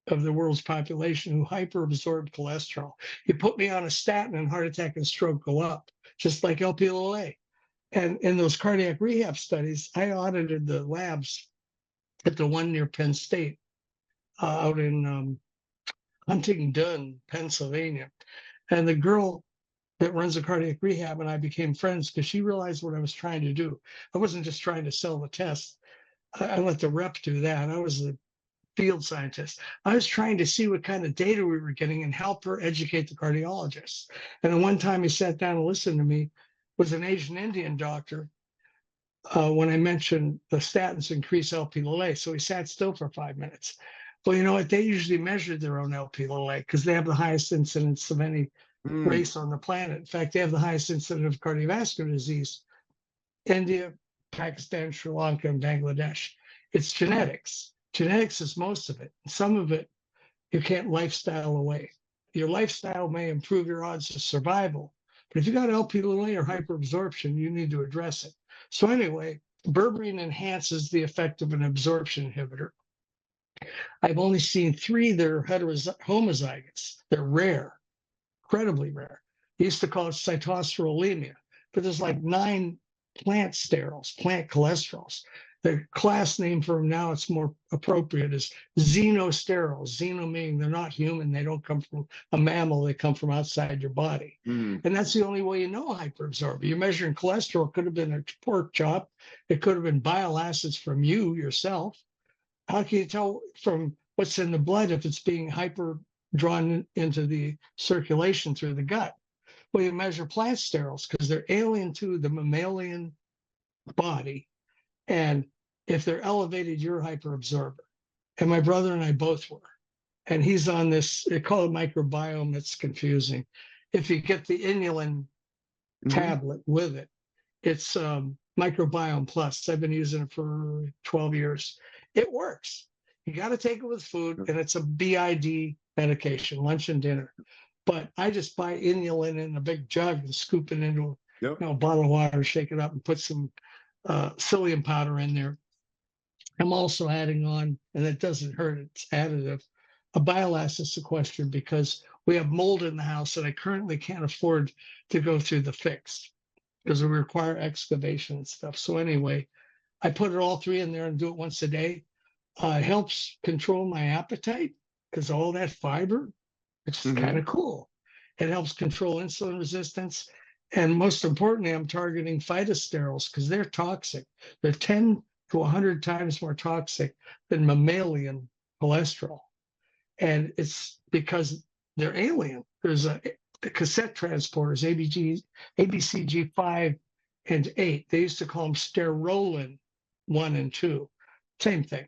B: of the world's population who hyperabsorb cholesterol. You put me on a statin and heart attack and stroke go up, just like Lp(a). And in those cardiac rehab studies, I audited the labs at the one near Penn State out in Huntingdon, Pennsylvania. And the girl that runs a cardiac rehab and I became friends because she realized what I was trying to do. I wasn't just trying to sell the test. I let the rep do that. I was the field scientist. I was trying to see what kind of data we were getting and help her educate the cardiologists. And then one time he sat down and listened to me, was an Asian Indian doctor when I mentioned the statins increase Lp(a). So he sat still for 5 minutes. Well, you know what? They usually measured their own Lp(a) because they have the highest incidence of any race on the planet. In fact, they have the highest incidence of cardiovascular disease. India, Pakistan, Sri Lanka, and Bangladesh. It's genetics. Genetics is most of it. Some of it you can't lifestyle away. Your lifestyle may improve your odds of survival, but if you got Lp(a) or hyperabsorption, you need to address it. So anyway, berberine enhances the effect of an absorption inhibitor. I've only seen 3 that are homozygous. They're rare, incredibly rare. They used to call it cytosterolemia, but there's like 9 plant sterols, plant cholesterols. The class name for them now, it's more appropriate, is xenosterols. Xeno meaning they're not human. They don't come from a mammal. They come from outside your body. And that's the only way you know hyperabsorption. You're measuring cholesterol. It could have been a pork chop. It could have been bile acids from you yourself. How can you tell from what's in the blood if it's being hyper drawn into the circulation through the gut? Well, you measure plant sterols because they're alien to the mammalian body. And if they're elevated, you're a hyperabsorber. And my brother and I both were. And he's on this, they call it microbiome. It's confusing. If you get the inulin tablet with it, it's microbiome plus. I've been using it for 12 years. It works. You got to take it with food, and it's a BID medication, lunch and dinner. But I just buy inulin in a big jug and scoop it into a bottle of water, shake it up, and put some psyllium powder in there. I'm also adding on, and it doesn't hurt, it's additive, a bile acid sequester because we have mold in the house and I currently can't afford to go through the fix because we require excavation and stuff. So anyway, I put it all 3 in there and do it once a day. It helps control my appetite because all that fiber, it's kind of cool. It helps control insulin resistance. And most importantly, I'm targeting phytosterols because they're toxic. They're 10 to 100 times more toxic than mammalian cholesterol. And it's because they're alien. There's the cassette transporters, ABCG5 and 8. They used to call them sterolin 1 and 2. Same thing.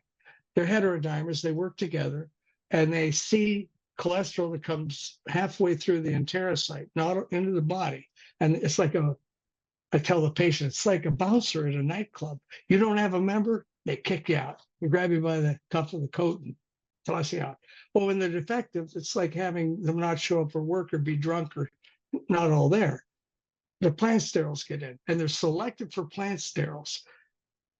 B: They're heterodimers. They work together, and they see cholesterol that comes halfway through the enterocyte, not into the body. And it's like I tell the patient, it's like a bouncer at a nightclub. You don't have a member, they kick you out. They grab you by the cuff of the coat and toss you out. Well, when they're defective, it's like having them not show up for work or be drunk or not all there. The plant sterols get in, and they're selected for plant sterols.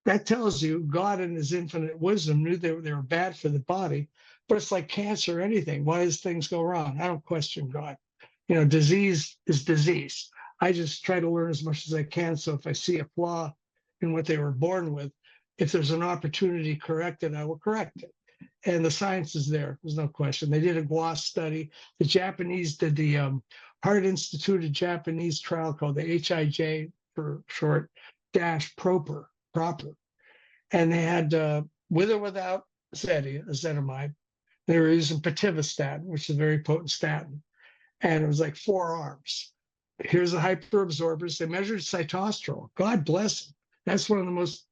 B: That tells you God in his infinite wisdom knew they were bad for the body, but it's like cancer or anything. Why does things go wrong? I don't question God. Disease is disease. I just try to learn as much as I can. So if I see a flaw in what they were born with, if there's an opportunity to correct it, I will correct it. And the science is there. There's no question. They did a GWAS study. The Japanese did the Heart Institute of Japanese trial called the HIJ for short proper. And they had with or without ezetimibe. They were using pitavastatin, which is a very potent statin. And it was like 4 arms. Here's the hyperabsorbers. They measured cytosterol. God bless them. That's one of the most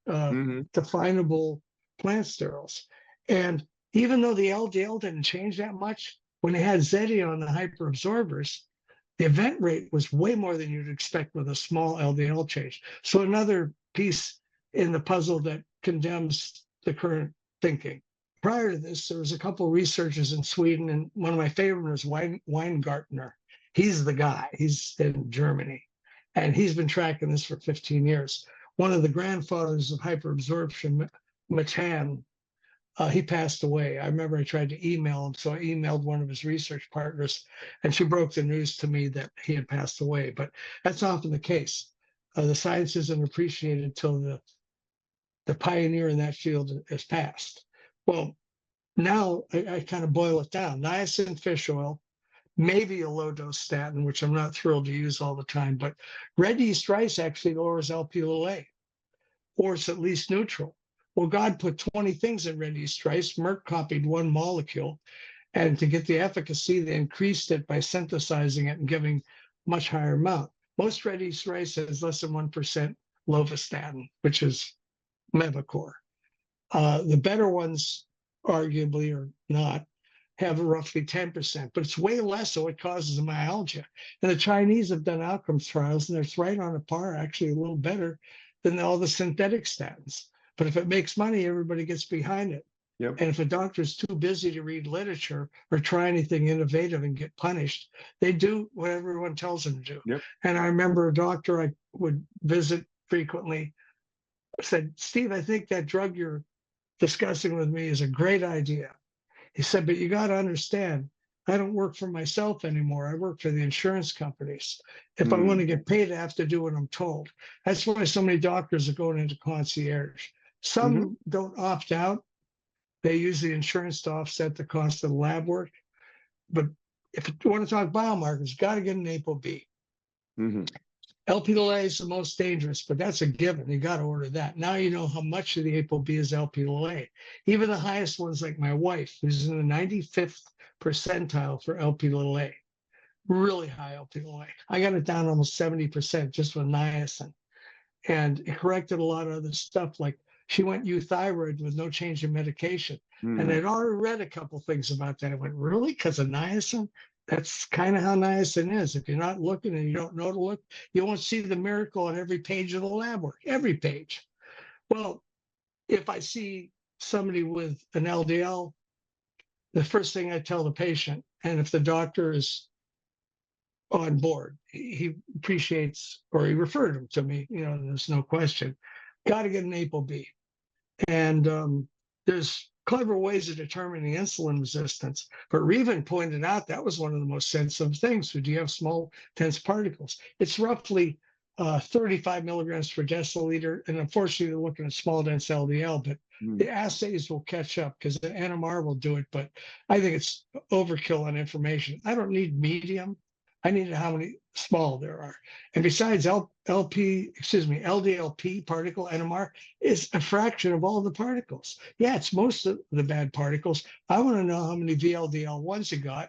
B: definable plant sterols. And even though the LDL didn't change that much, when they had Zeti on the hyperabsorbers, the event rate was way more than you'd expect with a small LDL change. So another piece in the puzzle that condemns the current thinking. Prior to this, there was a couple of researchers in Sweden, and one of my favorite was Weingartner. He's the guy. He's in Germany, and he's been tracking this for 15 years. One of the grandfathers of hyperabsorption, Matan, he passed away. I remember I tried to email him, so I emailed one of his research partners, and she broke the news to me that he had passed away. But that's often the case. The science isn't appreciated until the pioneer in that field has passed. Well, now I kind of boil it down. Niacin fish oil, maybe a low-dose statin, which I'm not thrilled to use all the time, but red yeast rice actually lowers Lp(a), or it's at least neutral. Well, God put 20 things in red yeast rice. Merck copied 1 molecule, and to get the efficacy, they increased it by synthesizing it and giving much higher amount. Most red yeast rice has less than 1% lovastatin, which is Mevacor. The better ones, arguably or not, have roughly 10%, but it's way less, so it causes myalgia. And the Chinese have done outcomes trials, and it's right on a par, actually a little better than all the synthetic statins. But if it makes money, everybody gets behind it.
A: Yep.
B: And if a doctor's too busy to read literature or try anything innovative and get punished, they do what everyone tells them to do.
A: Yep.
B: And I remember a doctor I would visit frequently said, Steve, I think that drug you're discussing with me is a great idea. He said, but you got to understand, I don't work for myself anymore. I work for the insurance companies. If I want to get paid, I have to do what I'm told. That's why so many doctors are going into concierge. Some don't opt out. They use the insurance to offset the cost of the lab work. But if you want to talk biomarkers, you got to get an ApoB. Lp(a) is the most dangerous, but that's a given. You got to order that. Now you know how much of the ApoB is Lp(a). Even the highest ones, like my wife, who's in the 95th percentile for Lp(a), really high Lp(a). I got it down almost 70% just with niacin, and it corrected a lot of other stuff. Like she went euthyroid with no change in medication, and I'd already read a couple things about that. I went, really? Because of niacin? That's kind of how niacin is. If you're not looking and you don't know to look, you won't see the miracle on every page of the lab work, every page. Well, if I see somebody with an LDL, the first thing I tell the patient, and if the doctor is on board, he appreciates, or he referred him to me, there's no question, got to get an ApoB. And there's clever ways of determining insulin resistance. But Revan pointed out that was one of the most sensitive things. So do you have small, dense particles? It's roughly 35 milligrams per deciliter. And unfortunately, they're looking at small, dense LDL, but the assays will catch up because the NMR will do it. But I think it's overkill on information. I don't need medium. I needed how many small there are. And besides LDLP particle NMR is a fraction of all the particles. Yeah, it's most of the bad particles. I want to know how many VLDL1s you got,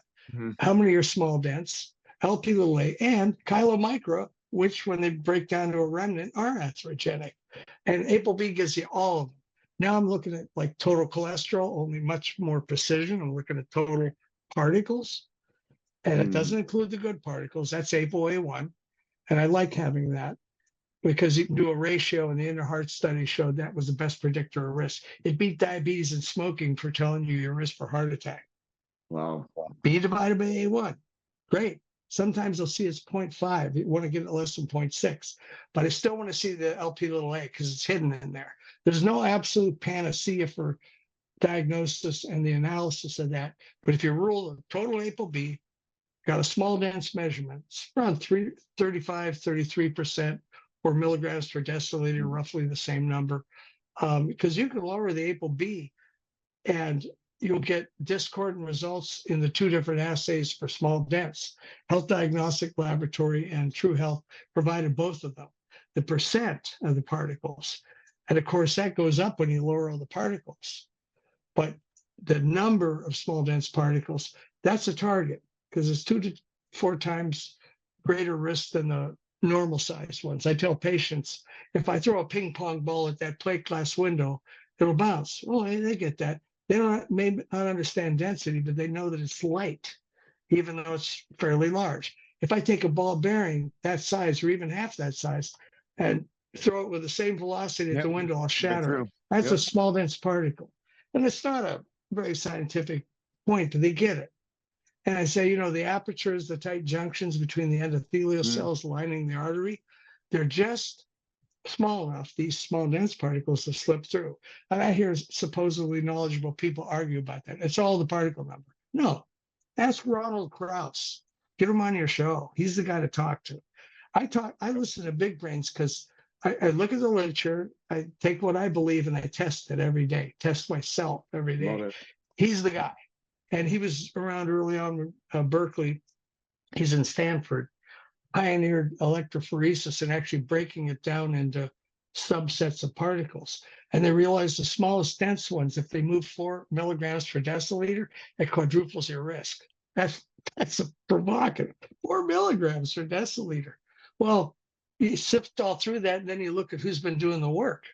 B: how many are small dense, LP little a, and chylomicro, which when they break down to a remnant are atherogenic. And ApoB gives you all of them. Now I'm looking at like total cholesterol, only much more precision. I'm looking at total particles, and it doesn't include the good particles. That's ApoA1. And I like having that because you can do a ratio, and the inner heart study showed that was the best predictor of risk. It beat diabetes and smoking for telling you your risk for heart attack.
A: Wow.
B: B divided by A1. Great. Sometimes they'll see it's 0.5. You want to get it less than 0.6, but I still want to see the LP little a because it's hidden in there. There's no absolute panacea for diagnosis and the analysis of that. But if you rule the total ApoB, got a small dense measurement, it's around 35, 33%, or milligrams per deciliter, roughly the same number. Because you can lower the ApoB and you'll get discordant results in the two different assays for small dense. Health Diagnostic Laboratory and True Health provided both of them, the percent of the particles. And of course, that goes up when you lower all the particles. But the number of small dense particles, that's a target because it's 2 to 4 times greater risk than the normal sized ones. I tell patients, if I throw a ping pong ball at that plate glass window, it'll bounce. Well, they get that. They may not understand density, but they know that it's light, even though it's fairly large. If I take a ball bearing that size or even half that size and throw it with the same velocity at the window, I'll shatter it. That's a small dense particle. And it's not a very scientific point, but they get it. And I say, the apertures, the tight junctions between the endothelial cells lining the artery, they're just small enough, these small dense particles, to slip through. And I hear supposedly knowledgeable people argue about that. It's all the particle number. No, that's Ronald Krauss. Get him on your show. He's the guy to talk to. I listen to big brains because I look at the literature, I take what I believe and I test it every day, test myself every day. He's the guy. And he was around early on Berkeley. He's in Stanford, pioneered electrophoresis and actually breaking it down into subsets of particles. And they realized the smallest dense ones, if they move 4 milligrams per deciliter, it quadruples your risk. That's a provocative. 4 milligrams per deciliter. Well, you sift all through that, and then you look at who's been doing the work.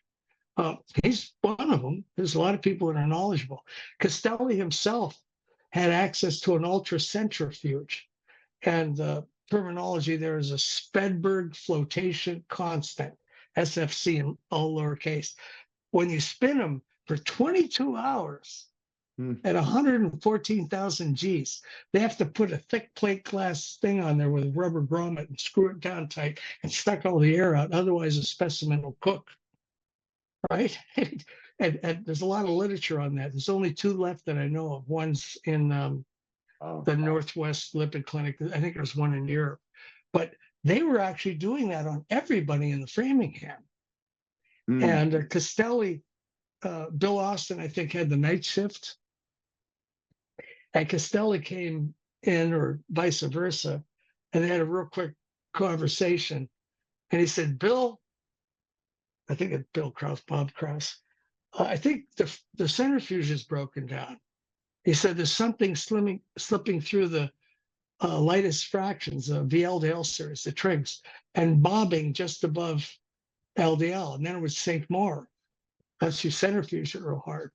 B: He's one of them. There's a lot of people that are knowledgeable. Castelli himself had access to an ultracentrifuge, and the terminology there is a Spedberg flotation constant, SFC in all lowercase. When you spin them for 22 hours at 114,000 Gs, they have to put a thick plate glass thing on there with rubber grommet and screw it down tight and suck all the air out. Otherwise, the specimen will cook, right? And there's a lot of literature on that. There's only 2 left that I know of. One's in the Northwest Lipid Clinic. I think there's one in Europe. But they were actually doing that on everybody in the Framingham. And Castelli, Bill Austin, I think, had the night shift. And Castelli came in, or vice versa, and they had a real quick conversation. And he said, Bill, I think it's Bill Krause, Bob Krause, I think the centrifuge is broken down. He said there's something slipping through the lightest fractions, VLDL series, the trigs, and bobbing just above LDL, and then it would sink more. That's you centrifuge it real hard.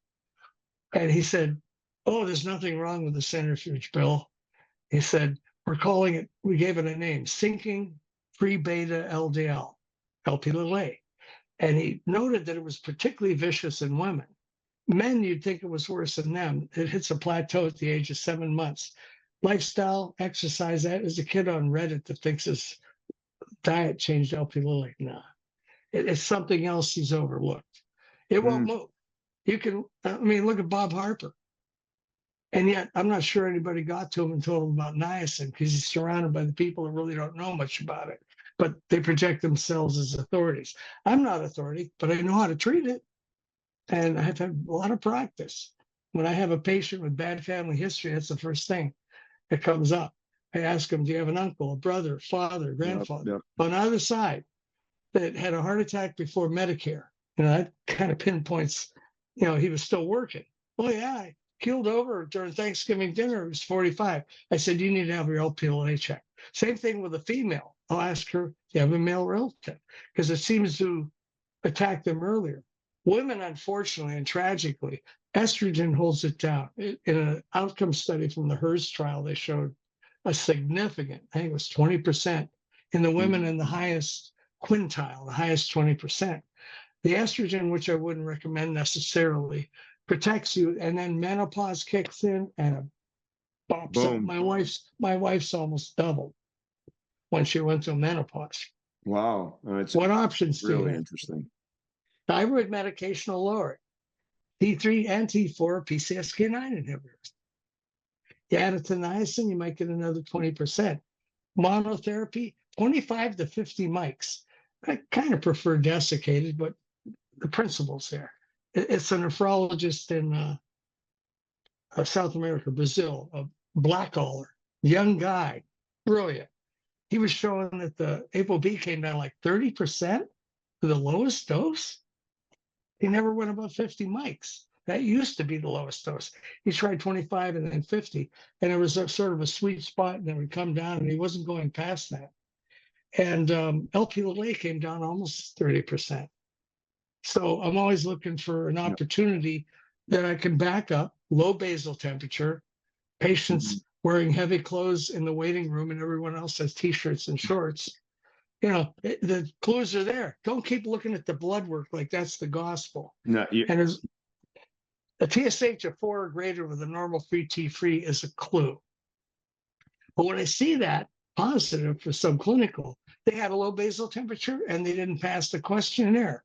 B: And he said, oh, there's nothing wrong with the centrifuge, Bill. He said, we gave it a name, sinking free beta LDL, LP(a). And he noted that it was particularly vicious in women. Men, you'd think it was worse than them. It hits a plateau at the age of 7 months. Lifestyle, exercise, that is a kid on Reddit that thinks his diet changed LP(a). No, it's something else he's overlooked. It won't move. Look at Bob Harper. And yet, I'm not sure anybody got to him and told him about niacin because he's surrounded by the people that really don't know much about it. But they project themselves as authorities. I'm not authority, but I know how to treat it. And I've had a lot of practice. When I have a patient with bad family history, that's the first thing that comes up. I ask them, do you have an uncle, a brother, father,
A: Yep,
B: grandfather
A: yep.
B: on either side that had a heart attack before Medicare? That kind of pinpoints, he was still working. Oh yeah, I keeled over during Thanksgiving dinner. He was 45. I said, you need to have your LP&A check. Same thing with a female. I'll ask her, do you have a male relative? Because it seems to attack them earlier. Women, unfortunately and tragically, estrogen holds it down. In an outcome study from the HERS trial, they showed a significant, I think it was 20% in the women in the highest quintile, the highest 20%. The estrogen, which I wouldn't recommend necessarily, protects you, and then menopause kicks in and it bops up.
A: Boom.
B: My wife's almost doubled when she went through menopause.
A: Wow. It's
B: What options do you
A: really
B: have?
A: interesting.
B: Thyroid medication will lower it. T3 and T4 PCSK9 inhibitors. You add it to niacin, you might get another 20%. Monotherapy, 25 to 50 mics. I kind of prefer desiccated, but the principle's there. It's a nephrologist in South America, Brazil, a blackcaller, young guy, brilliant. He was showing that the ApoB came down like 30% to the lowest dose. He never went above 50 mics. That used to be the lowest dose. He tried 25 and then 50, and it was a sort of a sweet spot, and then would come down, and he wasn't going past that. And LP(a) came down almost 30%. So I'm always looking for an opportunity that I can back up, low basal temperature, patients wearing heavy clothes in the waiting room, and everyone else has T-shirts and shorts. The clues are there. Don't keep looking at the blood work like that's the gospel.
A: No,
B: And as a TSH of 4 or greater with a normal free T3 is a clue. But when I see that positive for subclinical, they had a low basal temperature and they didn't pass the questionnaire.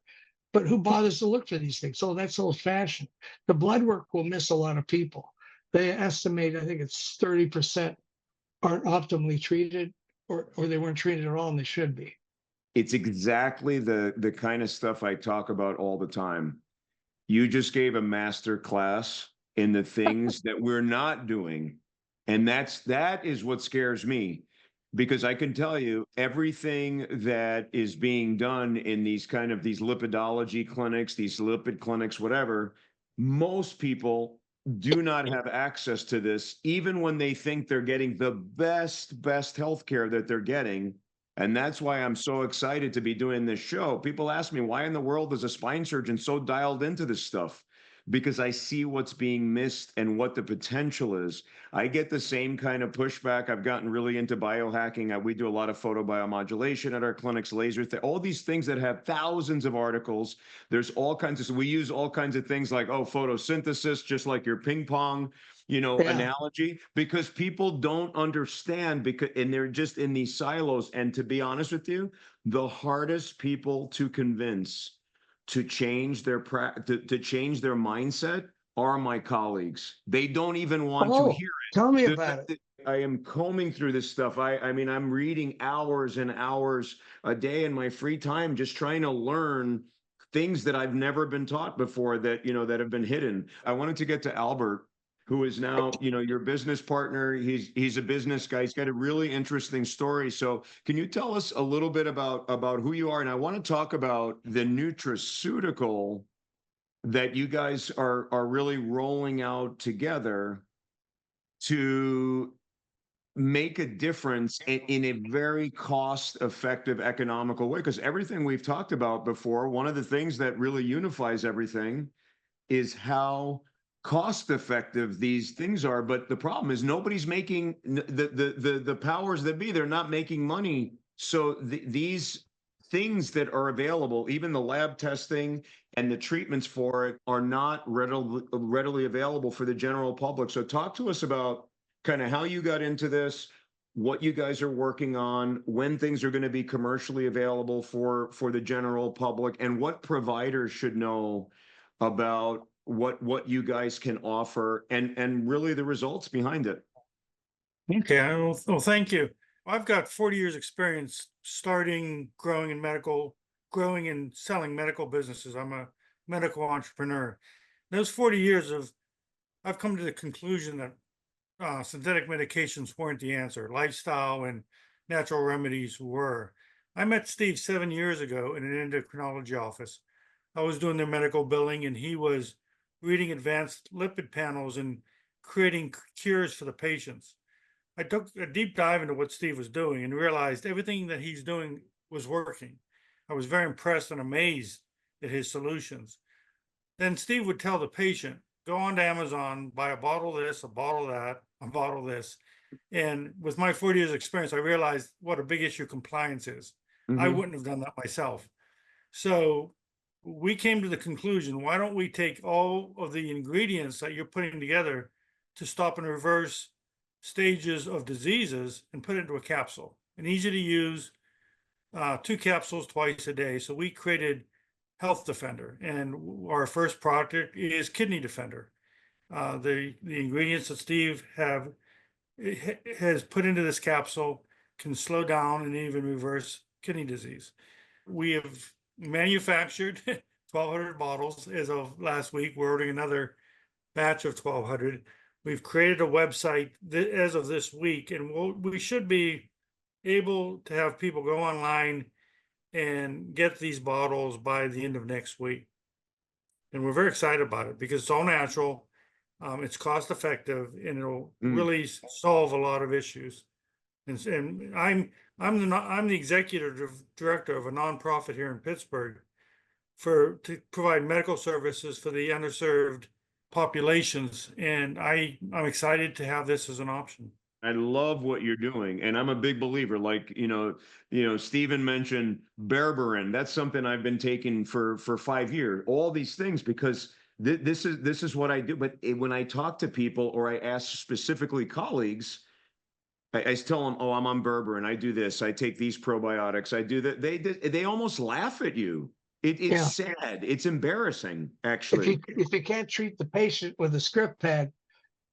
B: But who bothers to look for these things? Oh, that's old fashioned. The blood work will miss a lot of people. They estimate, I think it's 30% aren't optimally treated or they weren't treated at all and they should be.
A: it's exactly the kind of stuff I talk about all the time. You just gave a master class in the things that we're not doing. And that is what scares me, because I can tell you everything that is being done in these lipidology clinics, these lipid clinics, whatever, most people do not have access to this, even when they think they're getting the best healthcare that they're getting. And that's why I'm so excited to be doing this show. People ask me, why in the world is a spine surgeon so dialed into this stuff? Because I see what's being missed and what the potential is. I get the same kind of pushback. I've gotten really into biohacking. We do a lot of photobiomodulation at our clinics, laser, all these things that have thousands of articles. There's all kinds of, we use all kinds of things like, photosynthesis, just like your ping pong, analogy, because people don't understand, and they're just in these silos. And to be honest with you, the hardest people to convince to change their to change their mindset are my colleagues. They don't even want to hear it.
B: Tell me about it.
A: I am combing through this stuff. I mean, I'm reading hours and hours a day in my free time, just trying to learn things that I've never been taught before that, that have been hidden. I wanted to get to Albert, who is now, your business partner. He's a business guy. He's got a really interesting story. So can you tell us a little bit about who you are? And I want to talk about the nutraceutical that you guys are really rolling out together to make a difference in a very cost-effective, economical way. Because everything we've talked about before, one of the things that really unifies everything is how cost-effective these things are. But the problem is nobody's making the powers that be. They're not making money. So these things that are available, even the lab testing and the treatments for it, are not readily available for the general public. So talk to us about kind of how you got into this, what you guys are working on, when things are going to be commercially available for the general public, and what providers should know about what you guys can offer, and really the results behind it.
C: Okay, well, thank you. I've got 40 years experience starting, growing and selling medical businesses. I'm a medical entrepreneur. Those 40 years I've come to the conclusion that synthetic medications weren't the answer. Lifestyle and natural remedies were. I met Steve 7 years ago in an endocrinology office. I was doing their medical billing, and he was reading advanced lipid panels and creating cures for the patients. I took a deep dive into what Steve was doing and realized everything that he's doing was working. I was very impressed and amazed at his solutions. Then Steve would tell the patient, go on to Amazon, buy a bottle of this, a bottle of that, a bottle of this. And with my 40 years experience, I realized what a big issue compliance is. I wouldn't have done that myself. So we came to the conclusion, why don't we take all of the ingredients that you're putting together to stop and reverse stages of diseases and put it into a capsule, and easy to use, 2 capsules twice a day. So we created Health Defender, and our first product is Kidney Defender. The ingredients that Steve has put into this capsule can slow down and even reverse kidney disease. We have manufactured 1,200 bottles as of last week. We're ordering another batch of 1,200. We've created a website as of this week, and we should be able to have people go online and get these bottles by the end of next week. And we're very excited about it because it's all natural, it's cost effective, and it'll really solve a lot of issues. And I'm the executive director of a nonprofit here in Pittsburgh to provide medical services for the underserved populations, and I'm excited to have this as an option.
A: I love what you're doing, and I'm a big believer. Like, Stephen mentioned berberine. That's something I've been taking for 5 years. All these things, because this is what I do. But when I talk to people or I ask specifically colleagues, I tell them, "Oh, I'm on berberine. I do this. I take these probiotics. I do that." They almost laugh at you. It's sad. It's embarrassing, actually.
B: If you can't treat the patient with a script pad,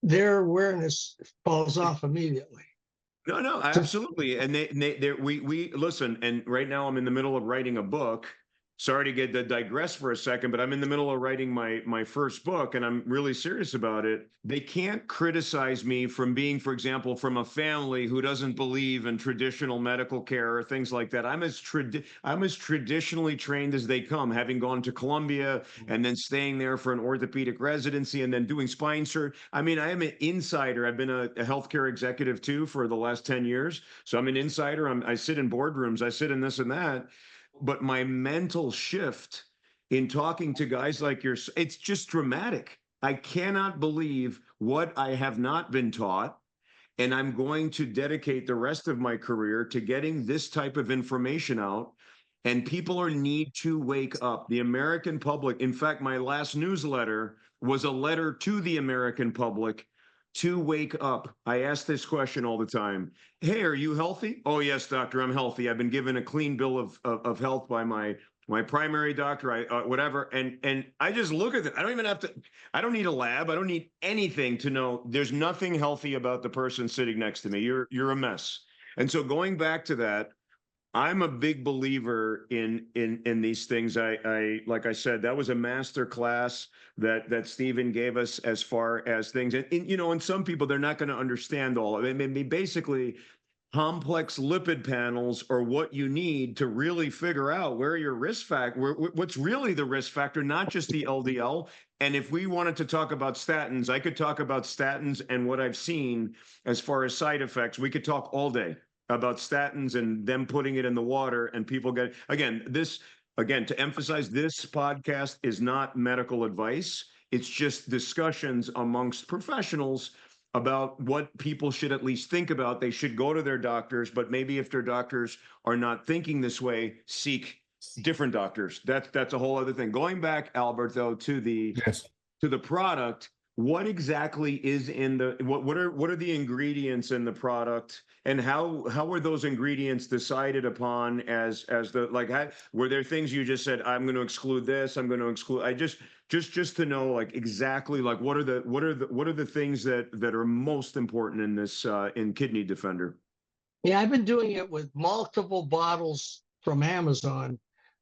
B: their awareness falls off immediately.
A: No, absolutely. And we listen. And right now, I'm in the middle of writing a book. Sorry to digress for a second, but I'm in the middle of writing my first book, and I'm really serious about it. They can't criticize me from being, for example, from a family who doesn't believe in traditional medical care or things like that. I'm as traditionally trained as they come, having gone to Columbia and then staying there for an orthopedic residency and then doing spine surgery. I mean, I am an insider. I've been a healthcare executive too for the last 10 years. So I'm an insider. I sit in boardrooms. I sit in this and that. But my mental shift in talking to guys like yours, it's just dramatic. I cannot believe what I have not been taught. And I'm going to dedicate the rest of my career to getting this type of information out. And people need to wake up. The American public, in fact, my last newsletter was a letter to the American public to wake up. I ask this question all the time. Hey, are you healthy? Oh, yes, doctor, I'm healthy. I've been given a clean bill of health by my primary doctor, whatever. And I just look at it. I don't even have to, I don't need a lab. I don't need anything to know there's nothing healthy about the person sitting next to me. You're a mess. And so going back to that, I'm a big believer in these things. I like I said, that was a master class that Stephen gave us as far as things. And some people, they're not going to understand all of it. Maybe basically complex lipid panels are what you need to really figure out where your risk factor, what's really the risk factor, not just the LDL. And if we wanted to talk about statins, I could talk about statins and what I've seen as far as side effects. We could talk all day about statins and them putting it in the water and people get, again, to emphasize, this podcast is not medical advice. It's just discussions amongst professionals about what people should at least think about. They should go to their doctors, but maybe if their doctors are not thinking this way, seek different doctors. That's a whole other thing. Going back, Albert, though, to the product, what exactly is in the, what are the ingredients in the product, and how are those ingredients decided upon as the, like, were there things you just said, I'm going to exclude this, I'm going to exclude, just to know, like, exactly, like, what are the things that are most important in this, in Kidney Defender?
B: Yeah, I've been doing it with multiple bottles from Amazon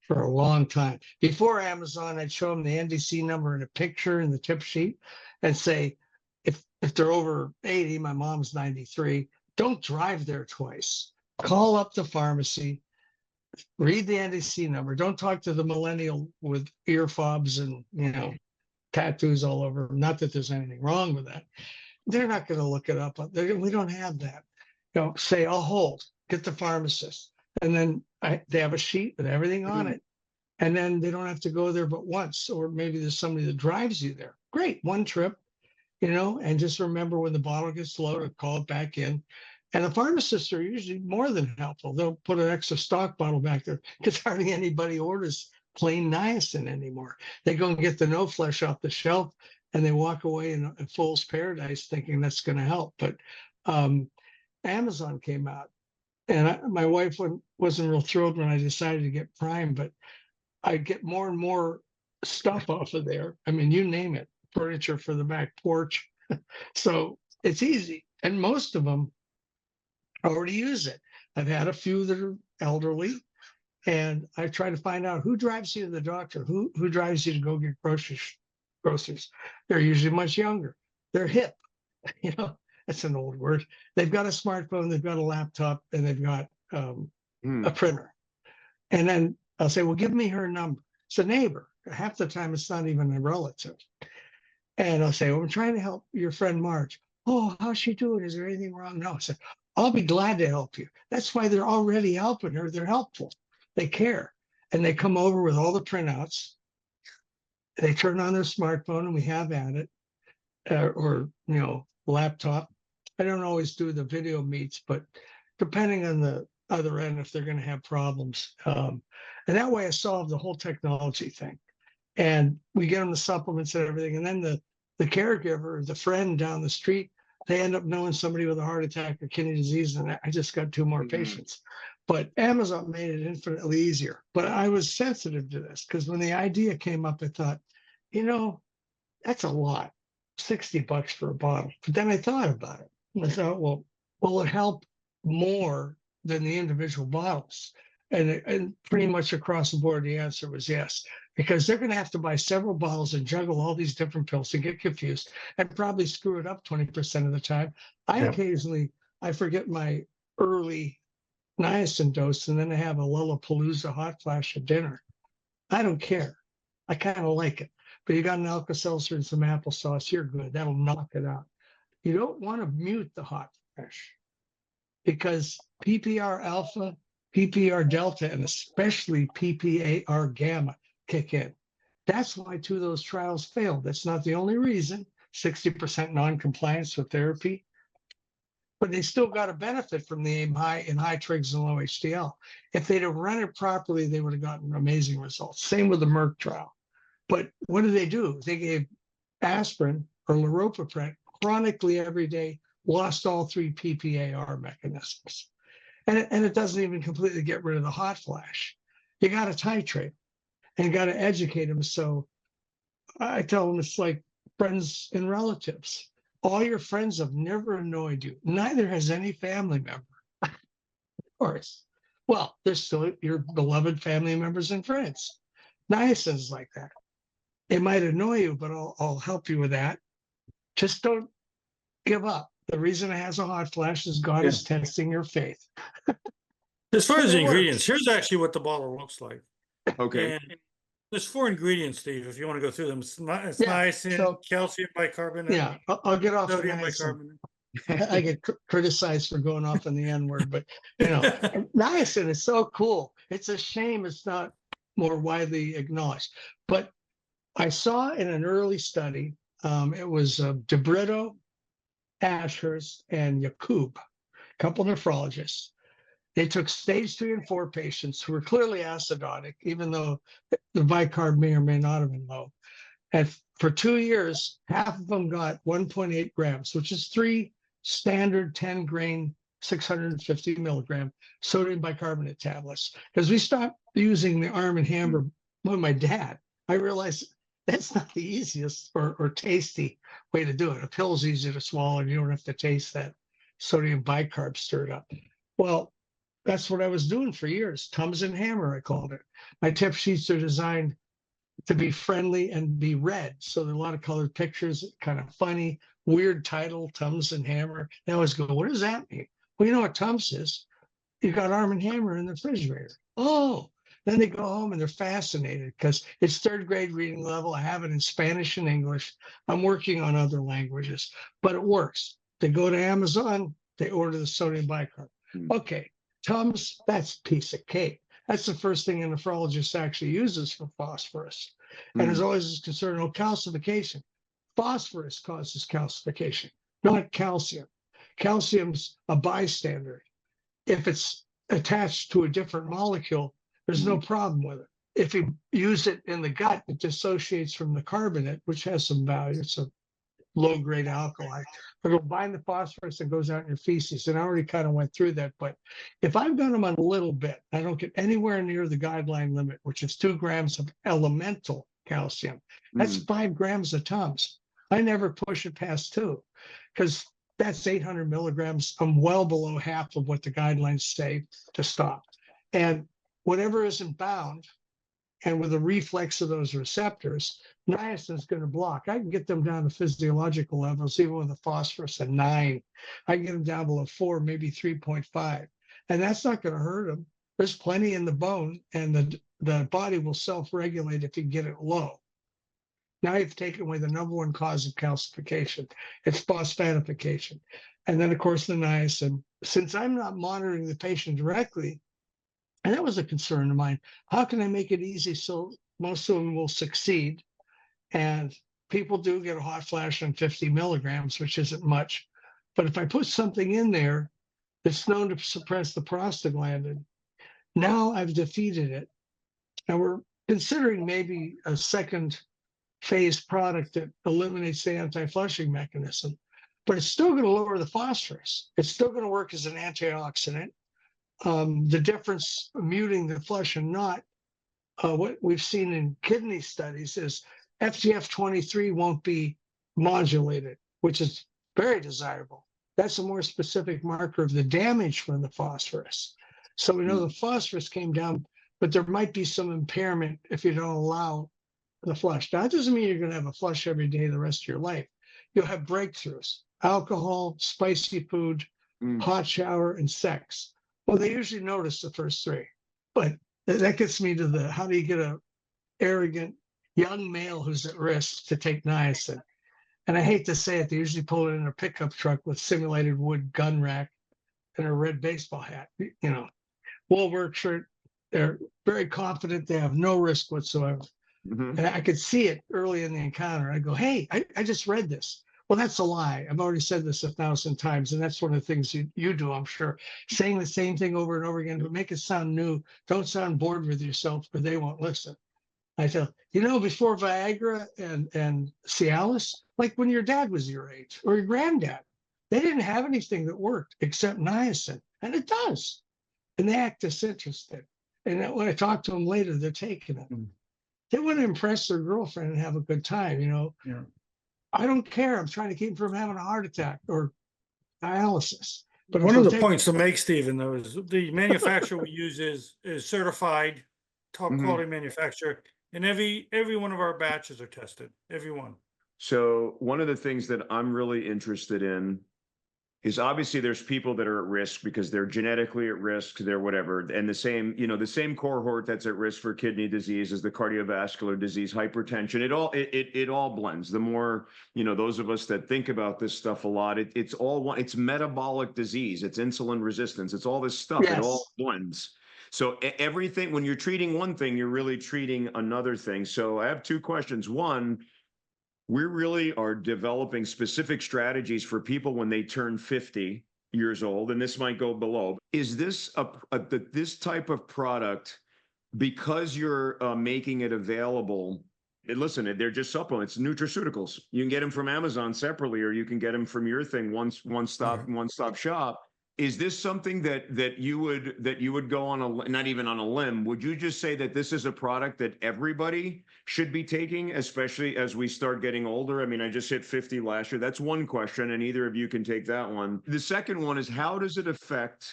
B: for a long time. Before Amazon, I'd show them the NDC number and a picture in the tip sheet and say, if if they're over 80, my mom's 93, don't drive there twice. Call up the pharmacy, read the NDC number. Don't talk to the millennial with ear fobs and, tattoos all over. Not that there's anything wrong with that. They're not going to look it up. We don't have that. Say, I'll hold, get the pharmacist. And then they have a sheet with everything on it. And then they don't have to go there but once, or maybe there's somebody that drives you there. Great, one trip, and just remember when the bottle gets low to call it back in. And the pharmacists are usually more than helpful. They'll put an extra stock bottle back there because hardly anybody orders plain niacin anymore. They go and get the no flesh off the shelf and they walk away in fool's paradise thinking that's going to help. But Amazon came out, and my wife wasn't real thrilled when I decided to get Prime, but I get more and more stuff off of there. I mean, you name it, furniture for the back porch. So it's easy. And most of them already use it. I've had a few that are elderly, and I try to find out who drives you to the doctor, who drives you to go get groceries. They're usually much younger. They're hip. That's an old word. They've got a smartphone, they've got a laptop, and they've got a printer. And then I'll say, well, give me her number. It's a neighbor. Half the time, it's not even a relative. And I'll say, well, I'm trying to help your friend Marge. Oh, how's she doing? Is there anything wrong? No. I said, I'll be glad to help you. That's why they're already helping her. They're helpful. They care. And they come over with all the printouts. They turn on their smartphone and we have at it, or laptop. I don't always do the video meets, but depending on the other end, if they're going to have problems. And that way I solve the whole technology thing. And we get them the supplements and everything. And then the caregiver, the friend down the street, they end up knowing somebody with a heart attack or kidney disease. And I just got 2 more patients. But Amazon made it infinitely easier. But I was sensitive to this because when the idea came up, I thought, that's a lot, $60 for a bottle. But then I thought about it. And I thought, well, will it help more than the individual bottles? And pretty much across the board, the answer was yes, because they're going to have to buy several bottles and juggle all these different pills and get confused and probably screw it up 20% of the time. Occasionally, I forget my early niacin dose, and then I have a Lollapalooza hot flash at dinner. I don't care. I kind of like it. But you got an Alka-Seltzer and some applesauce, you're good. That'll knock it out. You don't want to mute the hot flash because PPR alpha, PPR delta, and especially PPAR gamma kick in. That's why 2 of those trials failed. That's not the only reason. 60% non-compliance with therapy. But they still got a benefit from the aim high and high trigs and low HDL. If they'd have run it properly, they would have gotten amazing results. Same with the Merck trial. But what did they do? They gave aspirin or laropopret chronically every day, lost all 3 PPAR mechanisms. And it doesn't even completely get rid of the hot flash. You got to titrate and got to educate them. So I tell them it's like friends and relatives. All your friends have never annoyed you. Neither has any family member. Of course. Well, they're still your beloved family members and friends. Niacin's like that. It might annoy you, but I'll help you with that. Just don't give up. The reason it has a hot flash is God is testing your faith.
C: As far as the
B: It
C: ingredients,
B: works.
C: here's actually what the bottle looks like.
A: Okay.
C: And there's 4 ingredients, Steve, if you want to go through them. It's
B: Yeah,
C: niacin,
B: so-
C: calcium bicarbonate,
B: Yeah, I'll get off the
C: sodium
B: niacin.
C: bicarbonate.
B: I get criticized for going off on the N word, but niacin is so cool. It's a shame it's not more widely acknowledged. But I saw in an early study, it was DeBrito, Ashurst, and Yakub, a couple nephrologists. They took stage 3 and 4 patients who were clearly acidotic, even though the bicarb may or may not have been low. And for 2 years, half of them got 1.8 grams, which is 3 standard 10 grain, 650 milligram sodium bicarbonate tablets. Because we stopped using the Arm and Hammer with my dad, I realized that's not the easiest or tasty way to do it. A pill's easy to swallow and you don't have to taste that sodium bicarb stirred up. Well, that's what I was doing for years. Tums and Hammer, I called it. My tip sheets are designed to be friendly and be read. So there are a lot of colored pictures, kind of funny, weird title, Tums and Hammer. They always go, what does that mean? Well, you know what Tums is? You got Arm and Hammer in the refrigerator. Oh, then they go home and they're fascinated because it's third grade reading level. I have it in Spanish and English. I'm working on other languages, but it works. They go to Amazon, they order the sodium bicarb. Okay, Tums, that's a piece of cake. That's the first thing a nephrologist actually uses for phosphorus. And there's always this concern of calcification. Phosphorus causes calcification, not calcium. Calcium's a bystander. If it's attached to a different molecule, there's no problem with it. If you use it in the gut, it dissociates from the carbonate, which has some value. It's a low-grade alkali. But it'll bind the phosphorus that goes out in your feces. And I already kind of went through that. But if I've got them on a little bit, I don't get anywhere near the guideline limit, which is 2 grams of elemental calcium. That's 5 grams of Tums. I never push it past 2 because that's 800 milligrams. I'm well below half of what the guidelines say to stop. And whatever isn't bound, and with a reflex of those receptors, niacin is going to block. I can get them down to physiological levels, even with a phosphorus of 9. I can get them down below 4, maybe 3.5. And that's not going to hurt them. There's plenty in the bone, and the body will self-regulate if you get it low. Now you've taken away the number one cause of calcification. It's phosphatification. And then, of course, the niacin. Since I'm not monitoring the patient directly, and that was a concern of mine, how can I make it easy so most of them will succeed? And people do get a hot flash on 50 milligrams, which isn't much. But if I put something in there that's known to suppress the prostaglandin, now I've defeated it. And we're considering maybe a second phase product that eliminates the anti-flushing mechanism, but it's still going to lower the phosphorus. It's still going to work as an antioxidant. The difference muting the flush and not, what we've seen in kidney studies is FGF23 won't be modulated, which is very desirable. That's a more specific marker of the damage from the phosphorus. So we know the phosphorus came down, but there might be some impairment if you don't allow the flush. Now, that doesn't mean you're going to have a flush every day the rest of your life. You'll have breakthroughs: alcohol, spicy food, hot shower, and sex. Well, they usually notice the first 3, but that gets me to the, how do you get a arrogant young male who's at risk to take niacin? And I hate to say it, they usually pull it in a pickup truck with simulated wood gun rack and a red baseball hat, wool work shirt. They're very confident. They have no risk whatsoever. And I could see it early in the encounter. I go, hey, I just read this. Well, that's a lie. I've already said this 1,000 times. And that's one of the things you do, I'm sure. Saying the same thing over and over again to make it sound new. Don't sound bored with yourself, or they won't listen. I tell, before Viagra and Cialis, like when your dad was your age or your granddad, they didn't have anything that worked except niacin. And it does. And they act disinterested. And when I talk to them later, they're taking it. They want to impress their girlfriend and have a good time,
C: Yeah.
B: I don't care. I'm trying to keep them from having a heart attack or dialysis. But
C: one of the points to make, Stephen, though, is the manufacturer we use is certified, top quality manufacturer, and every one of our batches are tested. Every one.
A: So one of the things that I'm really interested in is, obviously there's people that are at risk because they're genetically at risk, they're whatever, and the same cohort that's at risk for kidney disease is the cardiovascular disease, hypertension. It all blends. The more, those of us that think about this stuff a lot, it's all one. It's metabolic disease, it's insulin resistance, it's all this stuff. Yes. It all blends. So everything, when you're treating one thing, you're really treating another thing. So I have 2 questions. One, we really are developing specific strategies for people when they turn 50 years old, and this might go below. Is this this type of product, because you're making it available? Listen, they're just supplements, nutraceuticals. You can get them from Amazon separately, or you can get them from your thing, one stop shop. Is this something that you would go on not even on a limb? Would you just say that this is a product that everybody should be taking, especially as we start getting older? I mean, I just hit 50 last year. That's one question, and either of you can take that one. The second one is, how does it affect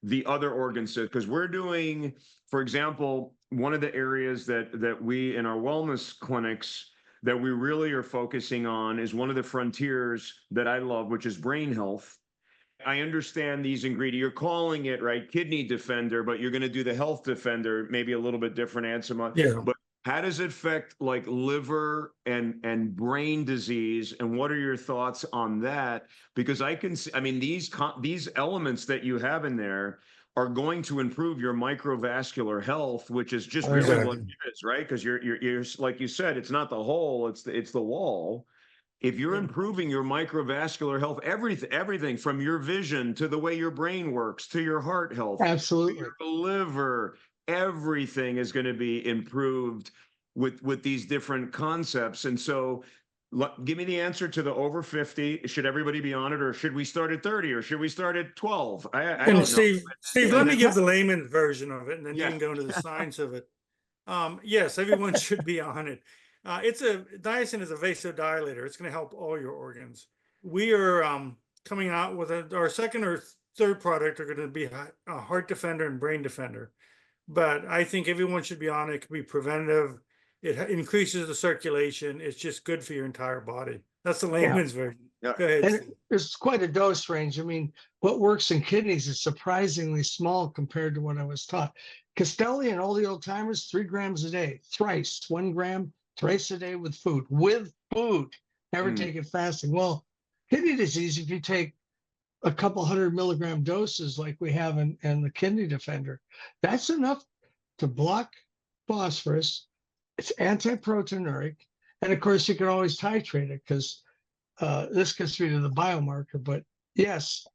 A: the other organs, because we're doing, for example, one of the areas that we in our wellness clinics that we really are focusing on is one of the frontiers that I love, which is brain health. I understand these ingredients. You're calling it, right, kidney defender, but you're going to do the health defender, maybe a little bit different answer.
C: Yeah.
A: But how does it affect like liver and brain disease? And what are your thoughts on that? Because I can see, I mean, these elements that you have in there are going to improve your microvascular health, which is just really what
C: Exactly.
A: it is, right? Because you're like you said, it's not the hole, it's the wall. If you're
C: Yeah.
A: improving your microvascular health, everything from your vision to the way your brain works, to your heart health, to
B: Absolutely.
A: your liver, everything is going to be improved with these different concepts. And so give me the answer to the over 50. Should everybody be on it, or should we start at 30, or should we start at 12? I
C: And
A: don't know.
C: Steve,
A: Yeah,
C: let me give the layman's version of it, and then you
A: yeah.
C: can go into the science of it. Yes, everyone should be on it. Niacin is a vasodilator. It's going to help all your organs. We are coming out with our second or third product are going to be a heart defender and brain defender. But I think everyone should be on it. It could be preventive. It increases the circulation. It's just good for your entire body. That's the layman's version.
A: Yeah.
C: Go ahead,
B: And
C: Steve.
B: there's quite a dose range. I mean, what works in kidneys is surprisingly small compared to what I was taught. Castelli and all the old timers, 3 grams a day, thrice, 1 gram, thrice a day with food, never take it fasting. Well, kidney disease, if you take a couple 100 milligram doses like we have in the kidney defender, that's enough to block phosphorus. It's anti-proteinuric. And of course, you can always titrate it because this gets me to the biomarker. But yes,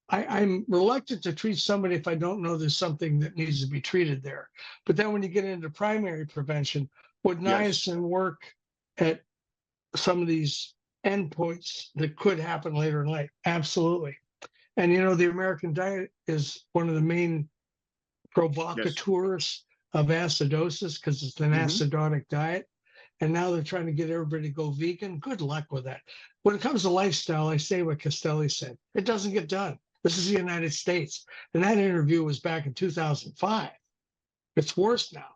B: I'm reluctant to treat somebody if I don't know there's something that needs to be treated there. But then when you get into primary prevention, would niacin work at some of these endpoints that could happen later in life? Absolutely. And you know, the American diet is one of the main provocateurs of acidosis because it's an acidotic diet. And now they're trying to get everybody to go vegan. Good luck with that. When it comes to lifestyle, I say what Castelli said. It doesn't get done. This is the United States. And that interview was back in 2005. It's worse now.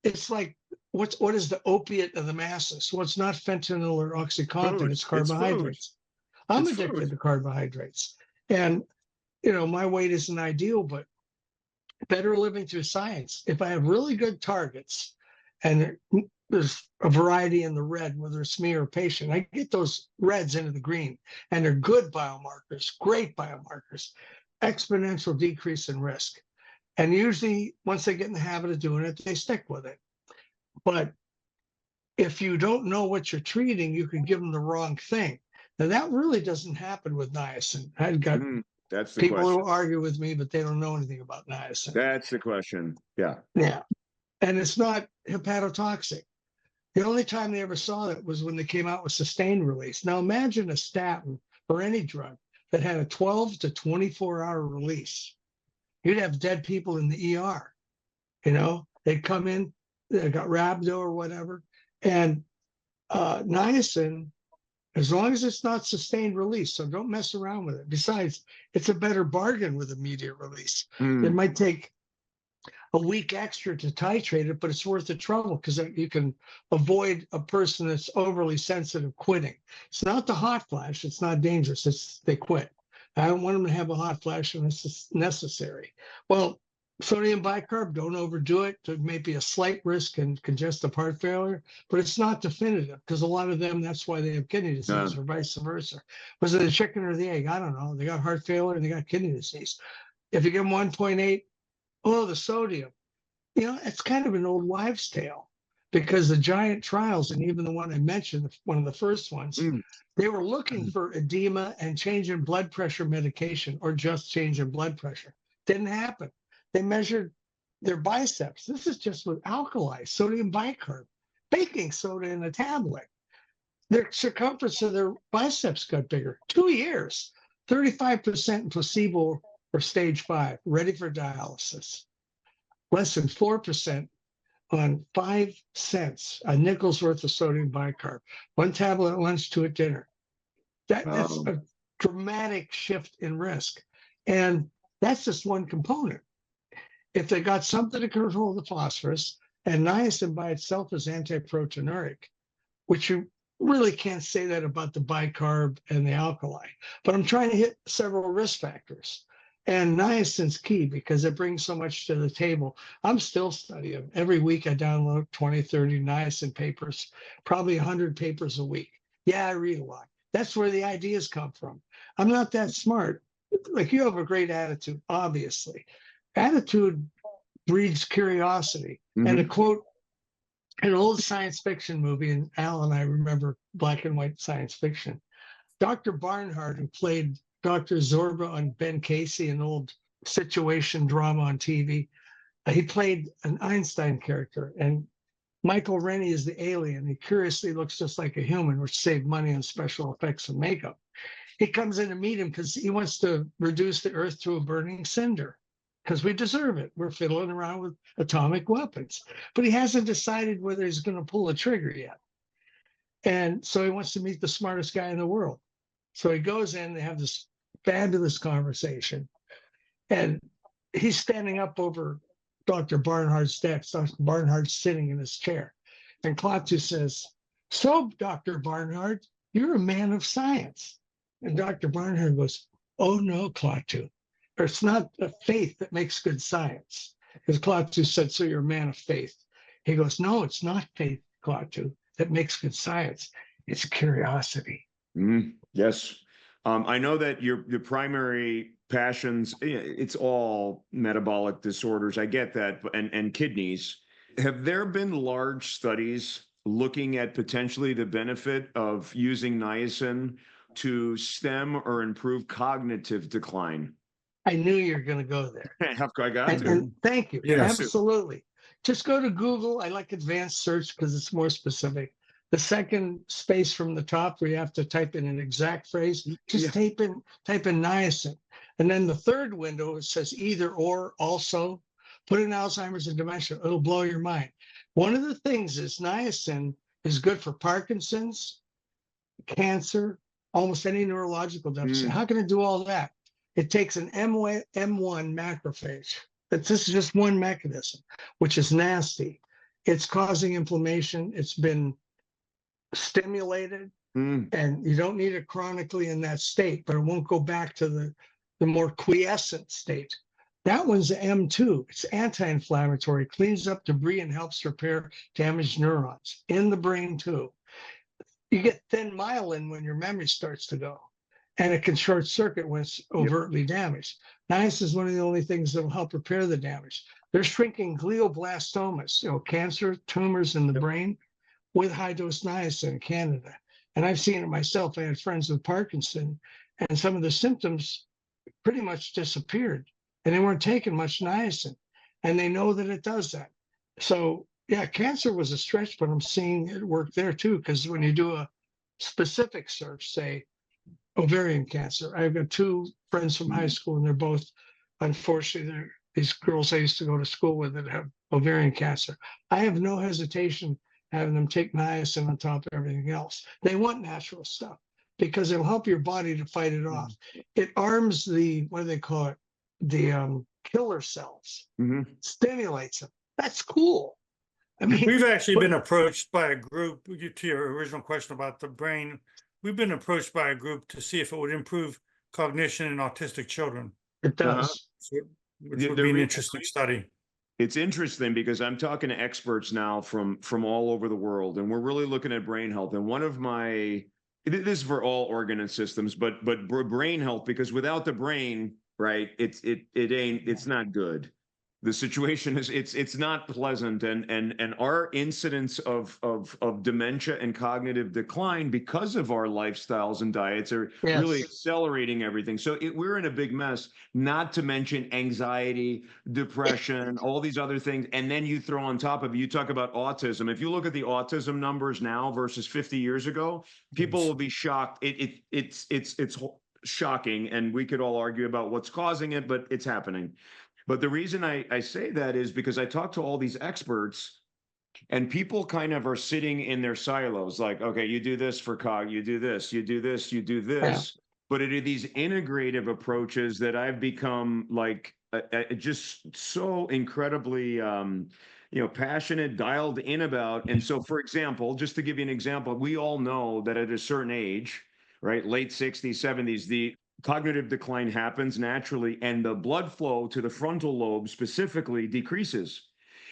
B: It's like, what is the opiate of the masses? Well, it's not fentanyl or OxyContin, it's carbohydrates. I'm addicted to carbohydrates. And, you know, my weight isn't ideal, but better living through science. If I have really good targets and there's a variety in the red, whether it's me or a patient, I get those reds into the green, and they're good biomarkers, great biomarkers, exponential decrease in risk. And usually once they get in the habit of doing it, they stick with it. But if you don't know what you're treating, you can give them the wrong thing. Now that really doesn't happen with niacin. I've got
A: That's the
B: people
A: question.
B: who argue with me, but they don't know anything about niacin.
A: That's the question. Yeah.
B: Yeah. And it's not hepatotoxic. The only time they ever saw that was when they came out with sustained release. Now imagine a statin or any drug that had a 12 to 24-hour release. You'd have dead people in the ER. You know, they'd come in, they got rhabdo or whatever. And niacin, as long as it's not sustained release, so don't mess around with it. Besides, it's a better bargain with immediate release. It might take a week extra to titrate it, but it's worth the trouble because you can avoid a person that's overly sensitive quitting. It's not the hot flash. It's not dangerous. It's they quit. I don't want them to have a hot flash unless it's necessary. Well, sodium bicarb, don't overdo it. There may be a slight risk in congestive heart failure, but it's not definitive because a lot of them, that's why they have kidney disease or vice versa. Was it the chicken or the egg? I don't know. They got heart failure and they got kidney disease. If you give them 1.8, oh, the sodium, you know, it's kind of an old wives' tale because the giant trials, and even the one I mentioned, one of the first ones, they were looking for edema and change in blood pressure medication or just change in blood pressure. Didn't happen. They measured their biceps. This is just with alkali, sodium bicarb, baking soda in a tablet. Their circumference of their biceps got bigger. 2 years, 35% in placebo for stage 5, ready for dialysis. Less than 4% on 5 cents, a nickel's worth of sodium bicarb. 1 tablet at lunch, 2 at dinner. That's a dramatic shift in risk. And That's just one component. If they got something to control the phosphorus, and niacin by itself is antiproteinuric, which you really can't say that about the bicarb and the alkali. But I'm trying to hit several risk factors. And niacin's key because it brings so much to the table. I'm still studying. Every week I download 20, 30 niacin papers, probably 100 papers a week. Yeah, I read a lot. That's where the ideas come from. I'm not that smart. Like, you have a great attitude, obviously. Attitude breeds curiosity. And a quote, an old science fiction movie, and Al and I remember black and white science fiction. Dr. Barnhart, who played Dr. Zorba on Ben Casey, an old situation drama on TV, he played an Einstein character. And Michael Rennie is the alien. He curiously looks just like a human, which saved money on special effects and makeup. He comes in to meet him because he wants to reduce the Earth to a burning cinder, because we deserve it. We're fiddling around with atomic weapons. But he hasn't decided whether he's going to pull a trigger yet. And so he wants to meet the smartest guy in the world. So he goes in, they have this fabulous conversation. And he's standing up over Dr. Barnhart's desk. Dr. Barnhart's sitting in his chair. And Klaatu says, "So, Dr. Barnhart, you're a man of science." And Dr. Barnhart goes, "Oh, no, Klaatu. It's not a faith that makes good science." Because Klaatu said, "So you're a man of faith." He goes, "No, it's not faith, Klaatu, that makes good science. It's curiosity."
A: Yes. I know that your primary passions, it's all metabolic disorders. I get that, and kidneys. Have there been large studies looking at potentially the benefit of using niacin to stem or improve cognitive decline?
B: I knew you were going to go there.
A: I got to.
B: And thank you.
C: Yes.
B: Absolutely. Just go to Google. I like advanced search because it's more specific. The second space from the top where you have to type in an exact phrase, just type in niacin. And then the third window, it says either or also. Put in Alzheimer's and dementia. It'll blow your mind. One of the things is niacin is good for Parkinson's, cancer, almost any neurological deficit. How can it do all that? It takes an M1 macrophage. This is just one mechanism, which is nasty. It's causing inflammation. It's been stimulated, and you don't need it chronically in that state, but it won't go back to the more quiescent state. That one's M2. It's anti-inflammatory, cleans up debris and helps repair damaged neurons in the brain too. You get thin myelin when your memory starts to go, and it can short circuit when it's overtly damaged. Niacin is one of the only things that will help repair the damage. They're shrinking glioblastomas, cancer tumors in the brain, with high-dose niacin in Canada. And I've seen it myself. I had friends with Parkinson, and some of the symptoms pretty much disappeared, and they weren't taking much niacin, and they know that it does that. So yeah, cancer was a stretch, but I'm seeing it work there too, because when you do a specific search, say ovarian cancer, I've got two friends from high school, and they're both, unfortunately, these girls I used to go to school with that have ovarian cancer. I have no hesitation having them take niacin on top of everything else. They want natural stuff because it'll help your body to fight it off. It arms the, what do they call it? The killer cells, stimulates them. That's cool. I mean,
C: we've actually been approached by a group, to your original question about the brain, we've been approached by a group to see if it would improve cognition in autistic children.
B: It does.
C: Which would be an interesting study.
A: It's interesting because I'm talking to experts now from all over the world, and we're really looking at brain health. And one of my, this is for all organ and systems, but brain health, because without the brain, right, it's not good. The situation is it's not pleasant, and our incidence of dementia and cognitive decline because of our lifestyles and diets are really accelerating everything. So we're in a big mess, not to mention anxiety, depression, all these other things. And then you throw on top of it, you talk about autism. If you look at the autism numbers now versus 50 years ago, people will be shocked. It's shocking, and we could all argue about what's causing it, but it's happening. But the reason I say that is because I talk to all these experts, and people kind of are sitting in their silos, like, okay, you do this for cog, you do this, you do this, you do this. but it are these integrative approaches that I've become like just so incredibly passionate, dialed in about. And so, for example, just to give you an example, we all know that at a certain age, right, late 60s, 70s, the cognitive decline happens naturally, and the blood flow to the frontal lobe specifically decreases.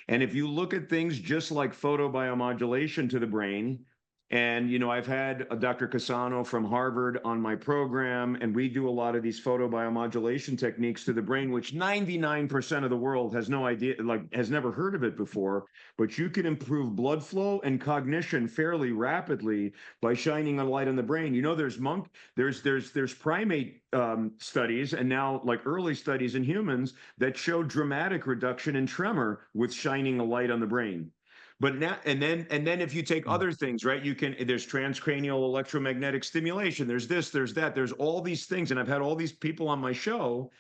A: And if you look at things just like photobiomodulation to the brain, and, I've had Dr. Cassano from Harvard on my program, and we do a lot of these photobiomodulation techniques to the brain, which 99% of the world has no idea, like has never heard of it before. But you can improve blood flow and cognition fairly rapidly by shining a light on the brain. There's primate studies, and now like early studies in humans that show dramatic reduction in tremor with shining a light on the brain. But now and then if you take other things, right, there's transcranial electromagnetic stimulation, there's this, there's that, there's all these things, and I've had all these people on my show.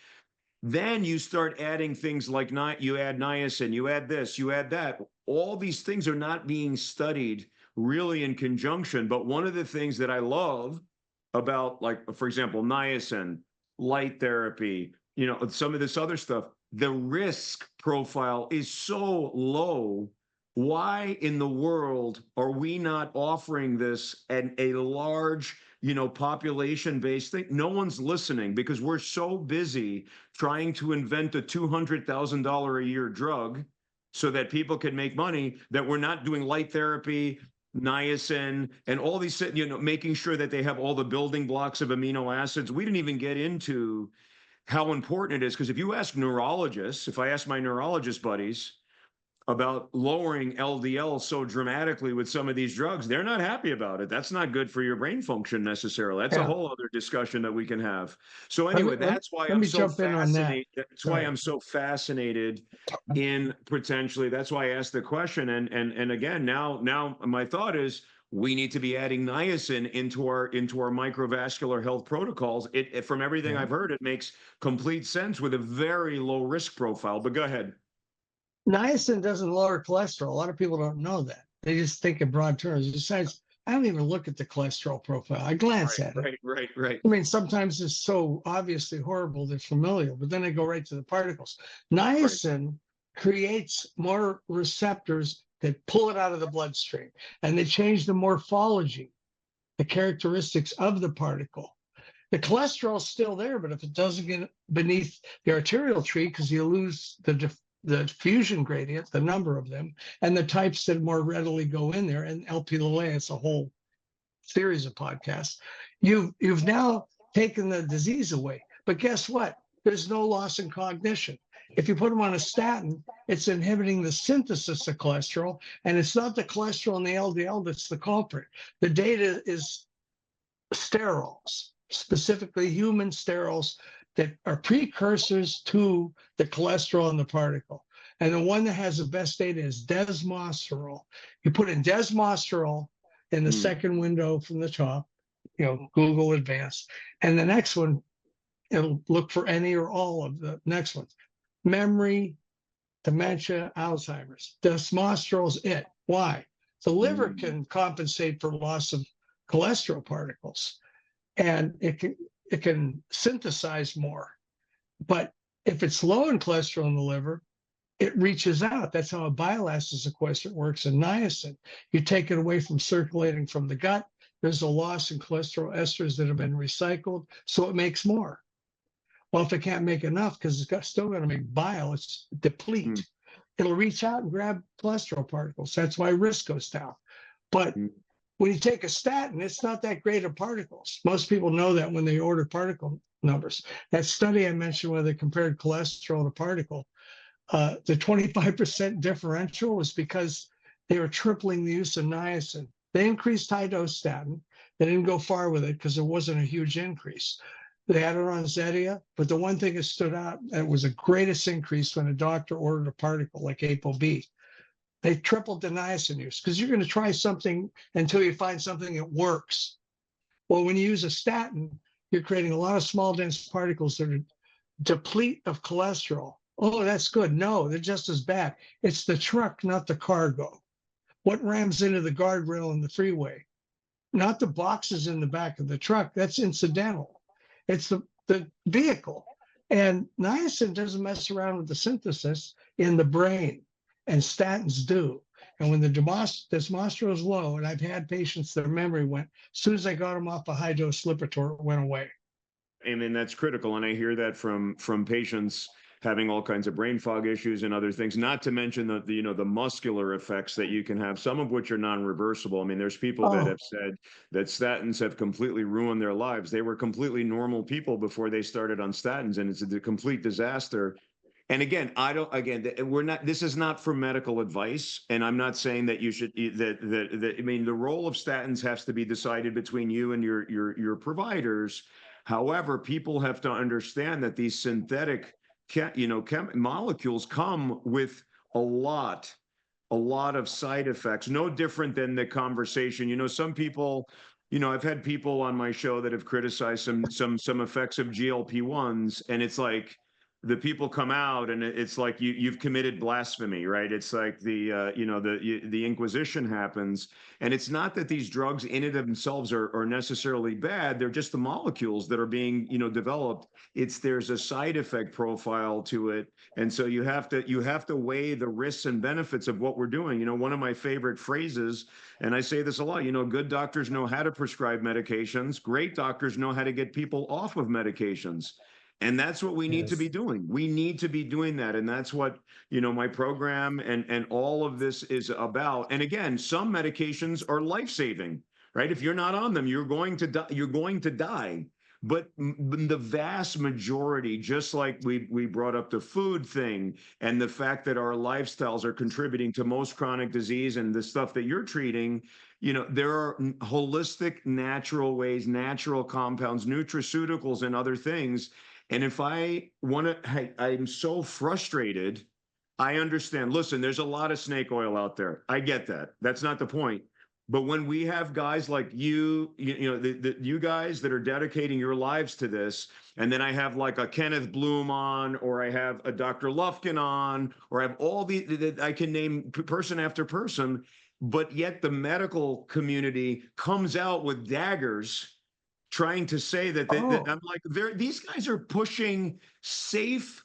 A: Then you start adding things like you add niacin, you add this, you add that. All these things are not being studied really in conjunction. But one of the things that I love about, like, for example, niacin, light therapy, some of this other stuff, the risk profile is so low. Why in the world are we not offering this at a large, population-based thing? No one's listening because we're so busy trying to invent a $200,000 a year drug so that people can make money, that we're not doing light therapy, niacin, and all these, making sure that they have all the building blocks of amino acids. We didn't even get into how important it is, because if you ask neurologists, if I ask my neurologist buddies about lowering LDL so dramatically with some of these drugs, they're not happy about it. That's not good for your brain function necessarily. That's a whole other discussion that we can have. So anyway, that's why I'm so fascinated. That's why I'm so fascinated in potentially. That's why I asked the question. And again, now my thought is we need to be adding niacin into our microvascular health protocols. It from everything I've heard, it makes complete sense with a very low risk profile. But go ahead.
B: Niacin doesn't lower cholesterol. A lot of people don't know that. They just think in broad terms. Besides, I don't even look at the cholesterol profile. I glance at it.
A: Right.
B: I mean, sometimes it's so obviously horrible, they're familial, but then I go right to the particles. Niacin creates more receptors that pull it out of the bloodstream, and they change the morphology, the characteristics of the particle. The cholesterol's still there, but if it doesn't get beneath the arterial tree, because you lose the diffusion gradient, the number of them, and the types that more readily go in there, and LP-LA, it's a whole series of podcasts. You've now taken the disease away, but guess what? There's no loss in cognition. If you put them on a statin, it's inhibiting the synthesis of cholesterol, and it's not the cholesterol and the LDL that's the culprit. The data is sterols, specifically human sterols, that are precursors to the cholesterol in the particle. And the one that has the best data is desmosterol. You put in desmosterol in the second window from the top, Google Advanced. And the next one, it'll look for any or all of the next ones. Memory, dementia, Alzheimer's. Desmosterol's it. Why? The liver can compensate for loss of cholesterol particles, and it can synthesize more. But if it's low in cholesterol in the liver, it reaches out. That's how a bile acid sequester works in niacin. You take it away from circulating from the gut. There's a loss in cholesterol esters that have been recycled, so it makes more. Well, if it can't make enough, because it's still going to make bile, it's deplete. It'll reach out and grab cholesterol particles. That's why risk goes down. But when you take a statin, it's not that great of particles. Most people know that when they order particle numbers. That study I mentioned where they compared cholesterol to particle, the 25% differential was because they were tripling the use of niacin. They increased high-dose statin. They didn't go far with it because there wasn't a huge increase. They had it on Zetia, but the one thing that stood out, it was the greatest increase when a doctor ordered a particle like ApoB. They tripled the niacin use because you're going to try something until you find something that works. Well, when you use a statin, you're creating a lot of small, dense particles that are deplete of cholesterol. Oh, that's good. No, they're just as bad. It's the truck, not the cargo. What rams into the guardrail in the freeway? Not the boxes in the back of the truck. That's incidental. It's the vehicle. And niacin doesn't mess around with the synthesis in the brain, and statins do. And when the desmostro is low, and I've had patients, their memory went, as soon as I got them off a high dose Lipitor, it went away.
A: I mean, that's critical. And I hear that from patients having all kinds of brain fog issues and other things, not to mention the muscular effects that you can have, some of which are non-reversible. I mean, there's people that have said that statins have completely ruined their lives. They were completely normal people before they started on statins, and it's a complete disaster. And again, this is not for medical advice, and I'm not saying that you should, I mean, the role of statins has to be decided between you and your providers. However, people have to understand that these synthetic molecules come with a lot of side effects, no different than the conversation. Some people, I've had people on my show that have criticized some effects of GLP-1s, and it's like the people come out and it's like you've committed blasphemy, right? It's like the Inquisition happens, and it's not that these drugs in and of themselves are necessarily bad. They're just the molecules that are being developed. There's a side effect profile to it, and so you have to weigh the risks and benefits of what we're doing. One of my favorite phrases, and I say this a lot, good doctors know how to prescribe medications. Great doctors know how to get people off of medications. And that's what we need to be doing. We need to be doing that. And that's what, my program and all of this is about. And again, some medications are life-saving, right? If you're not on them, you're going to die. But the vast majority, just like we brought up the food thing and the fact that our lifestyles are contributing to most chronic disease and the stuff that you're treating, there are holistic, natural ways, natural compounds, nutraceuticals, and other things. And if I'm so frustrated, I understand. Listen, there's a lot of snake oil out there. I get that. That's not the point. But when we have guys like you guys that are dedicating your lives to this, and then I have like a Kenneth Bloom on, or I have a Dr. Lufkin on, or I have all I can name person after person, but yet the medical community comes out with daggers trying to say that I'm like, these guys are pushing safe,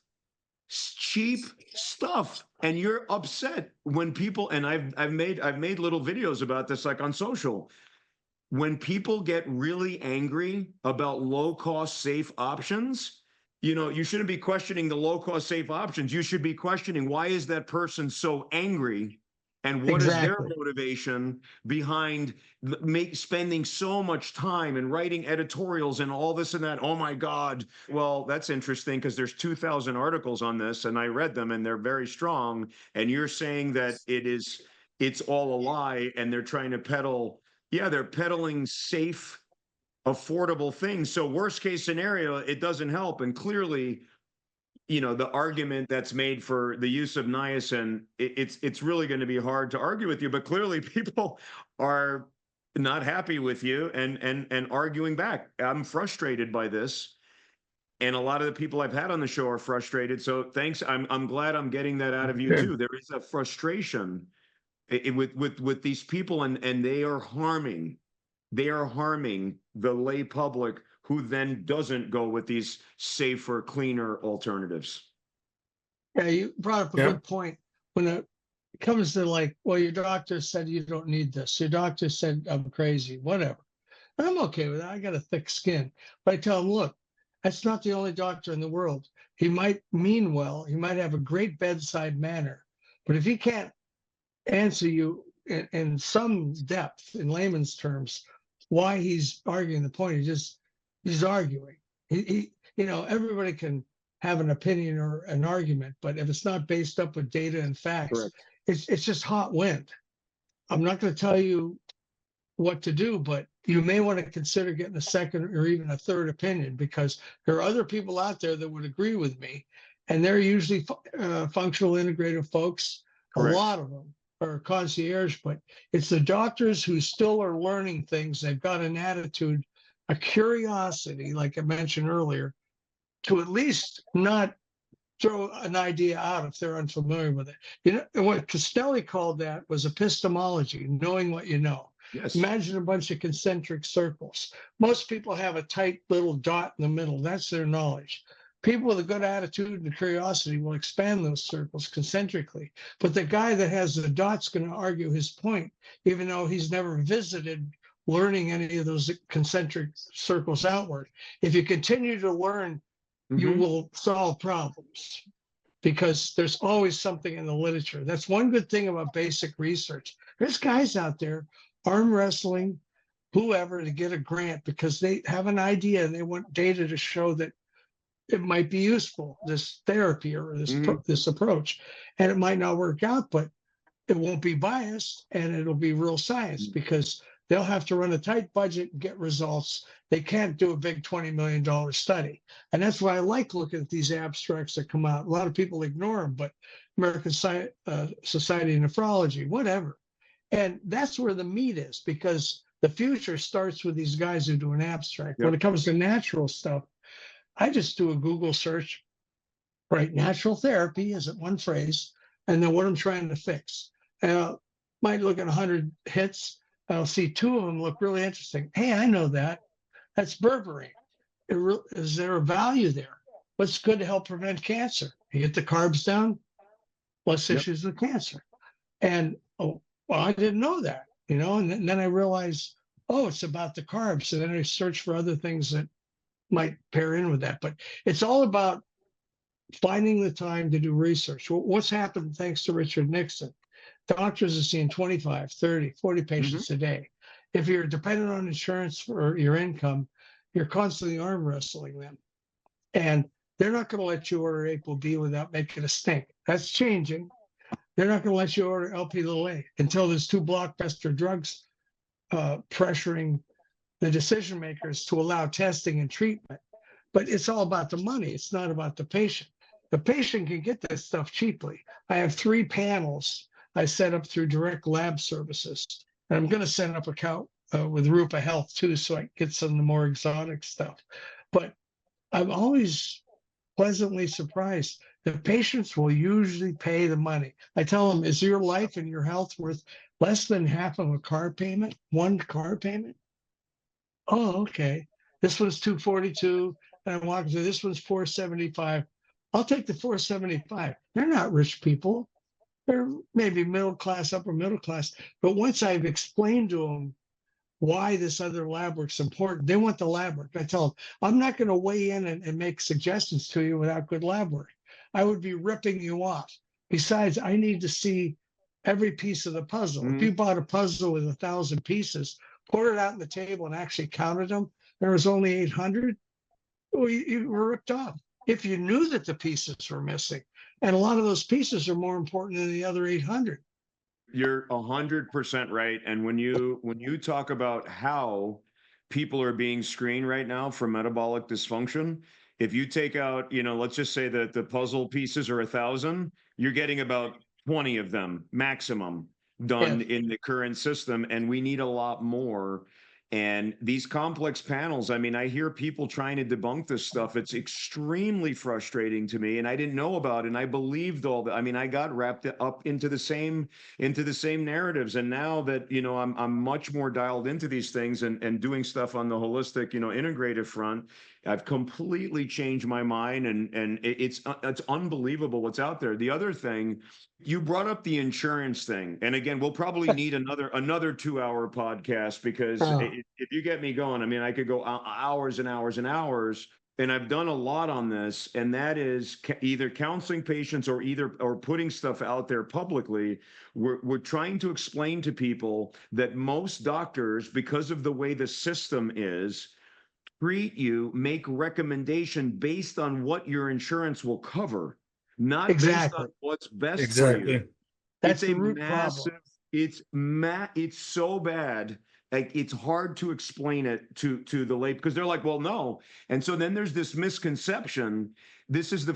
A: cheap stuff, and you're upset when people, and I've made little videos about this, like on social, when people get really angry about low-cost, safe options. You shouldn't be questioning the low-cost, safe options. You should be questioning, why is that person so angry? And what is their motivation behind spending so much time and writing editorials and all this and that? Oh my God. Well, that's interesting, because there's 2,000 articles on this, and I read them, and they're very strong. And you're saying that it's all a lie, and they're trying to they're peddling safe, affordable things. So worst case scenario, it doesn't help. And clearly, the argument that's made for the use of niacin, it's really going to be hard to argue with you. But clearly, people are not happy with you and arguing back. I'm frustrated by this, and a lot of the people I've had on the show are frustrated. So thanks. I'm glad I'm getting that out of you too. There is a frustration with these people, and they are harming the lay public, who then doesn't go with these safer, cleaner alternatives.
B: Yeah, you brought up a good point. When it comes to like, well, your doctor said you don't need this. Your doctor said I'm crazy, whatever. I'm okay with that. I got a thick skin. But I tell him, look, that's not the only doctor in the world. He might mean well. He might have a great bedside manner. But if he can't answer you in some depth, in layman's terms, why he's arguing the point, he's arguing. Everybody can have an opinion or an argument, but if it's not based up with data and facts, it's just hot wind. I'm not going to tell you what to do, but you may want to consider getting a second or even a third opinion, because there are other people out there that would agree with me, and they're usually functional integrative folks. Correct. A lot of them are concierge, but it's the doctors who still are learning things. They've got an attitude, a curiosity, like I mentioned earlier, to at least not throw an idea out if they're unfamiliar with it. And what Castelli called that was epistemology, knowing what you know.
A: Yes.
B: Imagine a bunch of concentric circles. Most people have a tight little dot in the middle. That's their knowledge. People with a good attitude and curiosity will expand those circles concentrically. But the guy that has the dot's going to argue his point, even though he's never visited learning any of those concentric circles outward. If you continue to learn, you will solve problems because there's always something in the literature. That's one good thing about basic research. There's guys out there arm wrestling whoever to get a grant because they have an idea and they want data to show that it might be useful, this therapy or this approach. And it might not work out, but it won't be biased and it'll be real science because they'll have to run a tight budget and get results. They can't do a big $20 million study. And that's why I like looking at these abstracts that come out. A lot of people ignore them, but American Society of Nephrology, whatever. And that's where the meat is because the future starts with these guys who do an abstract.
A: Yep.
B: When it comes to natural stuff, I just do a Google search, right? Natural therapy is one phrase, and then what I'm trying to fix. And I might look at 100 hits. I'll see 2 of them look really interesting. Hey, I know that. That's berberine. Is there a value there? What's good to help prevent cancer? You get the carbs down, less issues with cancer. And oh, well, I didn't know that, and then I realized, oh, it's about the carbs. So then I search for other things that might pair in with that. But it's all about finding the time to do research. What's happened thanks to Richard Nixon? Doctors are seeing 25, 30, 40 patients a day. If you're dependent on insurance for your income, you're constantly arm wrestling them. And they're not going to let you order ApoB without making a stink. That's changing. They're not going to let you order LP(a) until there's 2 blockbuster drugs pressuring the decision makers to allow testing and treatment. But it's all about the money. It's not about the patient. The patient can get this stuff cheaply. I have 3 panels I set up through direct lab services. And I'm going to set up an account with Rupa Health too, so I get some of the more exotic stuff. But I'm always pleasantly surprised. The patients will usually pay the money. I tell them, is your life and your health worth less than half of a car payment? 1 car payment? Oh, okay. This one's 242, and I'm walking through. This one's 475. I'll take the 475. They're not rich people. They're maybe middle class, upper middle class. But once I've explained to them why this other lab work's important, they want the lab work. I tell them, I'm not going to weigh in and make suggestions to you without good lab work. I would be ripping you off. Besides, I need to see every piece of the puzzle. If you bought a puzzle with 1,000 pieces, poured it out on the table and actually counted them, there was only 800, well, you were ripped off. If you knew that the pieces were missing, and a lot of those pieces are more important than the other 800.
A: You're 100% right. And when you talk about how people are being screened right now for metabolic dysfunction, if you take out, let's just say that the puzzle pieces are 1,000, you're getting about 20 of them maximum done in the current system, and we need a lot more. And these complex panels, I mean, I hear people trying to debunk this stuff. It's extremely frustrating to me, and I didn't know about it, and I believed all that. I mean, I got wrapped up into the same narratives, and now that I'm much more dialed into these things and doing stuff on the holistic, integrative front, I've completely changed my mind, and it's unbelievable what's out there. The other thing, you brought up the insurance thing, and again, we'll probably need another 2-hour podcast because if you get me going, I mean, I could go hours and hours and hours. And I've done a lot on this, and that is either counseling patients or putting stuff out there publicly. We're trying to explain to people that most doctors, because of the way the system is, treat you, make recommendation based on what your insurance will cover, not based on what's best for you.
B: That's
A: It's
B: the
A: a
B: root
A: massive,
B: problem.
A: it's so bad. Like, it's hard to explain it to the lay, because they're like, well, no. And so then there's this misconception. This is the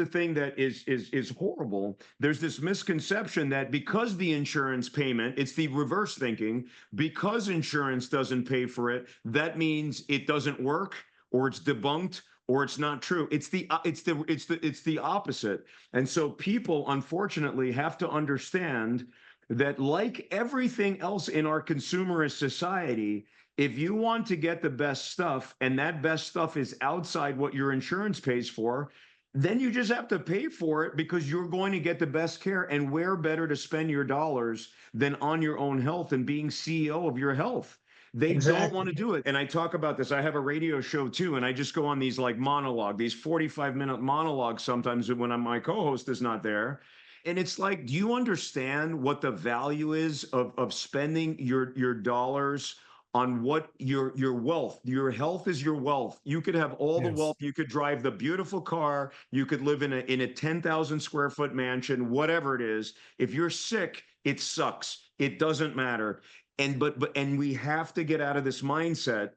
A: thing that is horrible. There's this misconception that because the insurance payment, it's the reverse thinking, because insurance doesn't pay for it, that means it doesn't work, or it's debunked, or it's not true. It's the opposite. And so people, unfortunately, have to understand that, like everything else in our consumerist society, if you want to get the best stuff and that best stuff is outside what your insurance pays for, then you just have to pay for it because you're going to get the best care. And where better to spend your dollars than on your own health and being CEO of your health? They don't want to do it. And I talk about this. I have a radio show too, and I just go on these like monologue, these 45-minute monologues sometimes when my co-host is not there. And it's like, do you understand what the value is of spending your dollars on what your wealth? Your health is your wealth. You could have all the
C: Yes.
A: wealth. You could drive the beautiful car. You could live in a 10,000 square foot mansion, whatever it is. If you're sick, it sucks. It doesn't matter. And we have to get out of this mindset.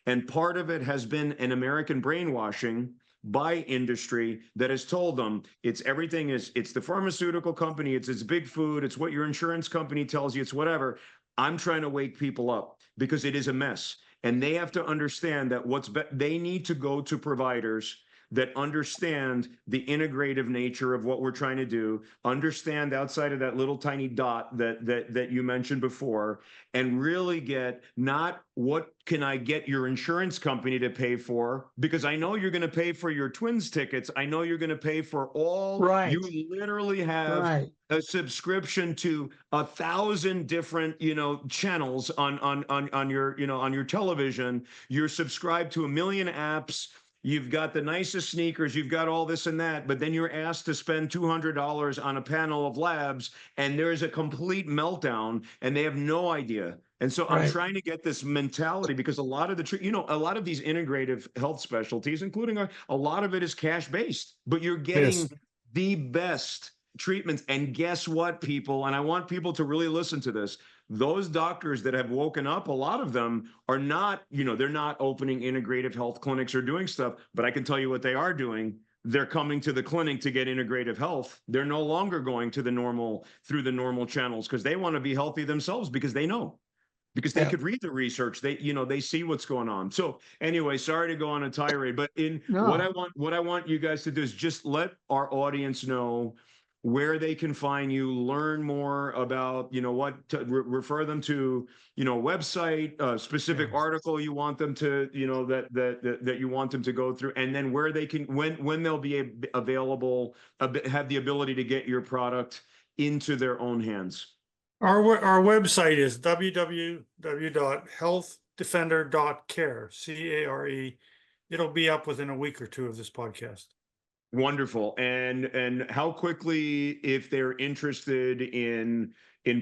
A: And part of it has been an American brainwashing by industry that has told them it's the pharmaceutical company, it's big food, it's what your insurance company tells you, it's whatever. I'm trying to wake people up because it is a mess. And they have to understand that they need to go to providers that understand the integrative nature of what we're trying to do, understand outside of that little tiny dot that you mentioned before, and really get not what can I get your insurance company to pay for, because I know you're going to pay for your Twins tickets. I know you're going to pay for all.
B: Right.
A: You literally have a subscription to 1,000 different, channels on your television. You're subscribed to 1 million apps. You've got the nicest sneakers, you've got all this and that, but then you're asked to spend $200 on a panel of labs, and there's a complete meltdown, and they have no idea. And so I'm trying to get this mentality, because a lot of a lot of these integrative health specialties, including a lot of it is cash based, but you're getting the best treatments. And guess what, people? And I want people to really listen to this. Those doctors that have woken up, a lot of them are not, they're not opening integrative health clinics or doing stuff, but I can tell you what they are doing. They're coming to the clinic to get integrative health. They're no longer going to through the normal channels, because they want to be healthy themselves, because they know, because they could read the research. They see what's going on. So anyway, sorry to go on a tirade, but what I want you guys to do is just let our audience know where they can find you, learn more about, refer them to, website, specific article you want them to, that you want them to go through, and then where they can, when they'll be available, have the ability to get your product into their own hands.
C: Our website is www.healthdefender.care, care. It'll be up within a week or two of this podcast.
A: Wonderful. And how quickly, if they're interested in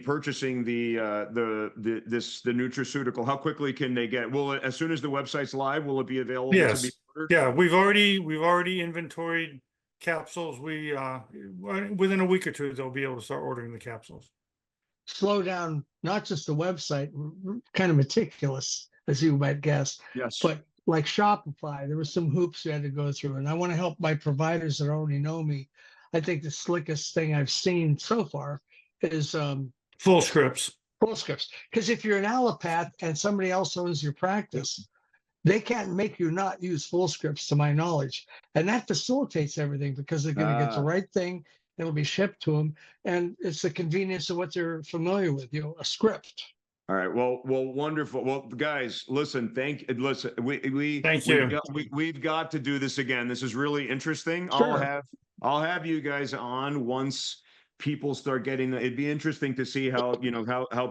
A: purchasing the nutraceutical, how quickly can they get? As soon as the website's live, will it be available to be ordered?
C: Yeah, we've already inventoried capsules. We within a week or two, they'll be able to start ordering the capsules.
B: Slow down, not just the website, kind of meticulous, as you might guess.
A: Yes.
B: But like Shopify, there were some hoops you had to go through. And I want to help my providers that already know me. I think the slickest thing I've seen so far is
C: full scripts.
B: Full scripts. Because if you're an allopath and somebody else owns your practice, they can't make you not use full scripts, to my knowledge. And that facilitates everything, because they're going to get the right thing. It'll be shipped to them. And it's the convenience of what they're familiar with, a script.
A: All right. Well, wonderful. Well, guys, listen, thank you. We've got to do this again. This is really interesting.
B: Sure.
A: I'll have you guys on once people start getting it'd be interesting to see how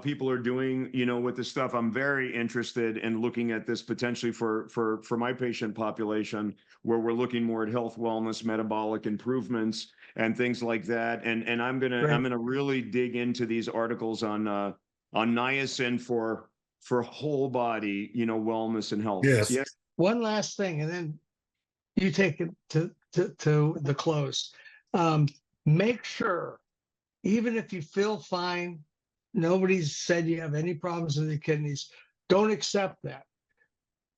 A: people are doing, with this stuff. I'm very interested in looking at this potentially for my patient population, where we're looking more at health, wellness, metabolic improvements and things like that. And I'm gonna really dig into these articles on niacin for whole body, wellness and health.
C: Yes.
A: Yeah.
B: One last thing, and then you take it to the close. Make sure, even if you feel fine, nobody's said you have any problems with your kidneys, don't accept that.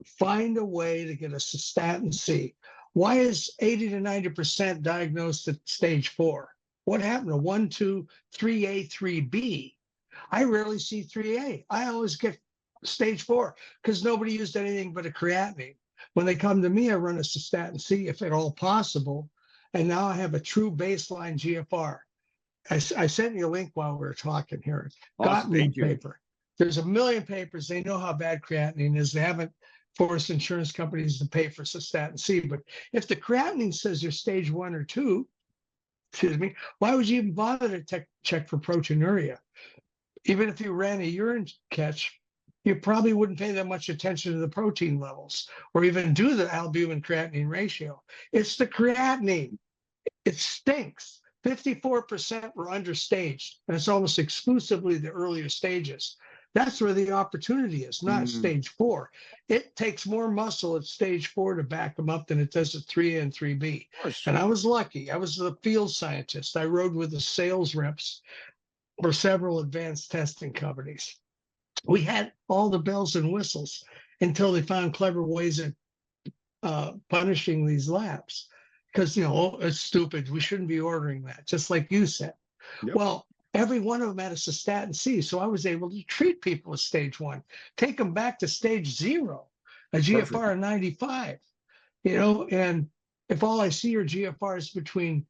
B: Find a way to get a cystatin C. Why is 80 to 90% diagnosed at stage 4? What happened to 1, 2, 3A, 3B? I rarely see 3A. I always get stage 4 because nobody used anything but a creatinine. When they come to me, I run a cystatin C if at all possible. And now I have a true baseline GFR. I sent you a link while we were talking here.
A: Awesome.
B: Gottlieb
A: Thank you.
B: paper. There's a million papers. They know how bad creatinine is. They haven't forced insurance companies to pay for cystatin C. But if the creatinine says you're stage 1 or 2, excuse me, why would you even bother to check for proteinuria? Even if you ran a urine catch, you probably wouldn't pay that much attention to the protein levels or even do the albumin creatinine ratio. It's the creatinine. It stinks. 54% were understaged, and it's almost exclusively the earlier stages. That's where the opportunity is, not stage 4. It takes more muscle at stage 4 to back them up than it does at 3A and 3B. And I was lucky. I was the field scientist. I rode with the sales reps for several advanced testing companies. We had all the bells and whistles until they found clever ways of punishing these labs. Because, it's stupid. We shouldn't be ordering that, just like you said.
A: Yep.
B: Well, every one of them had a cystatin C. So I was able to treat people with stage 1, take them back to stage 0, a GFR of 95, and if all I see are GFRs between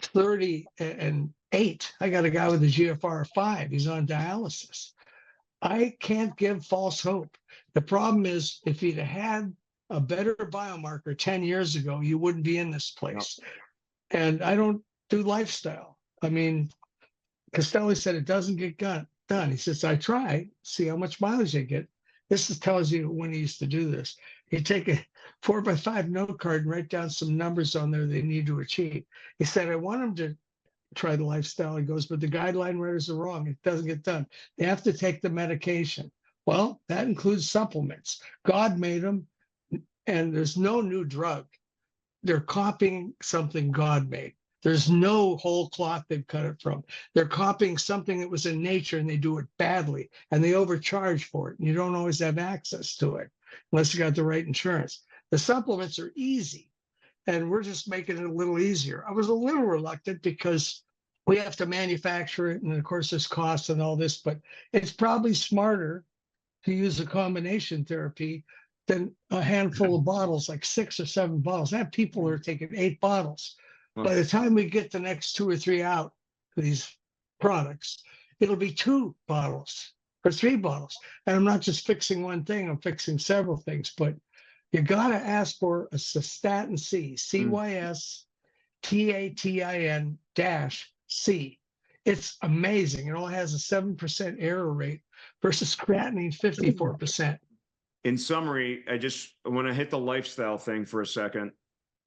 B: 30 and 8, I got a guy with a GFR of 5. He's on dialysis. I can't give false hope. The problem is if you'd had a better biomarker 10 years ago, you wouldn't be in this place. No. And I don't do lifestyle. I mean, Costelli said it doesn't get done. He says, I try, see how much mileage I get. This tells you when he used to do this. You take a 4x5 note card and write down some numbers on there they need to achieve. He said, I want them to try the lifestyle. He goes, but the guideline writers are wrong. It doesn't get done. They have to take the medication. Well, that includes supplements. God made them, and there's no new drug. They're copying something God made. There's no whole cloth they've cut it from. They're copying something that was in nature, and they do it badly, and they overcharge for it. And you don't always have access to it unless you got the right insurance. The supplements are easy, and we're just making it a little easier. I was a little reluctant because we have to manufacture it, and of course there's costs and all this, but it's probably smarter to use a combination therapy than a handful of bottles, like 6 or 7 bottles. I have people who are taking 8 bottles. By the time we get the next 2 or 3 out of these products, it'll be 2 bottles or 3 bottles. And I'm not just fixing one thing, I'm fixing several things. But you got to ask for a cystatin C, CYSTATIN-C. It's amazing. It only has a 7% error rate versus creatinine 54%.
A: In summary, I want to hit the lifestyle thing for a second.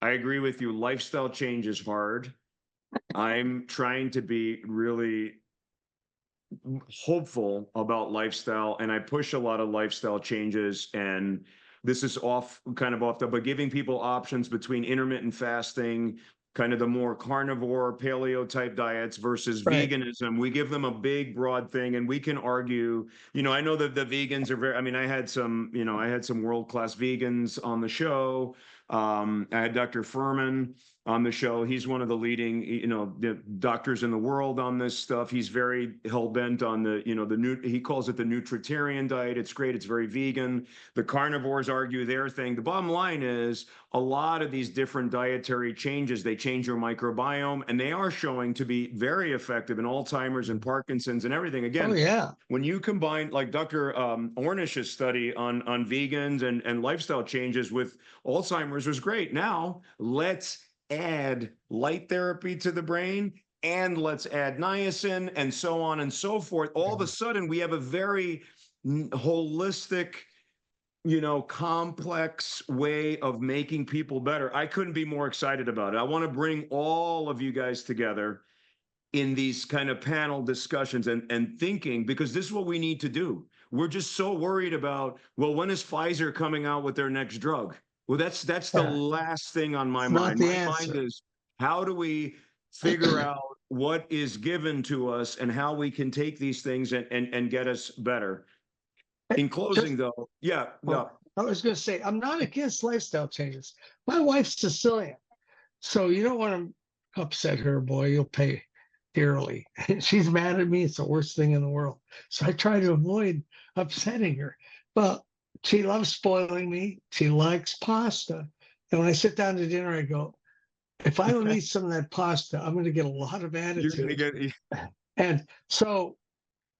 A: I agree with you. Lifestyle change is hard. I'm trying to be really hopeful about lifestyle, and I push a lot of lifestyle changes, and this is but giving people options between intermittent fasting, kind of the more carnivore paleo type diets versus veganism. We give them a big broad thing, and we can argue, I know that the vegans are I had some world-class vegans on the show. I had Dr. Furman on the show. He's one of the leading, the doctors in the world on this stuff. He's very hell-bent on he calls it the nutritarian diet. It's great. It's very vegan. The carnivores argue their thing. The bottom line is a lot of these different dietary changes, they change your microbiome, and they are showing to be very effective in Alzheimer's and Parkinson's and everything. Again, when you combine like Dr. Ornish's study on vegans and lifestyle changes with Alzheimer's was great. Now let's add light therapy to the brain, and let's add niacin, and so on and so forth. All of a sudden, we have a very holistic, complex way of making people better. I couldn't be more excited about it. I want to bring all of you guys together in these kind of panel discussions and thinking, because this is what we need to do. We're just so worried about, well, when is Pfizer coming out with their next drug? Well, that's the last thing on my mind. My mind is, how do we figure out what is given to us and how we can take these things and get us better? In closing, though, I
B: was going to say, I'm not against lifestyle changes. My wife's Sicilian, so you don't want to upset her, boy. You'll pay dearly. She's mad at me. It's the worst thing in the world. So I try to avoid upsetting her. But she loves spoiling me. She likes pasta. And when I sit down to dinner, I go, if I don't eat some of that pasta, I'm going to get a lot of
A: You're gonna
B: attitude.
A: get
B: And so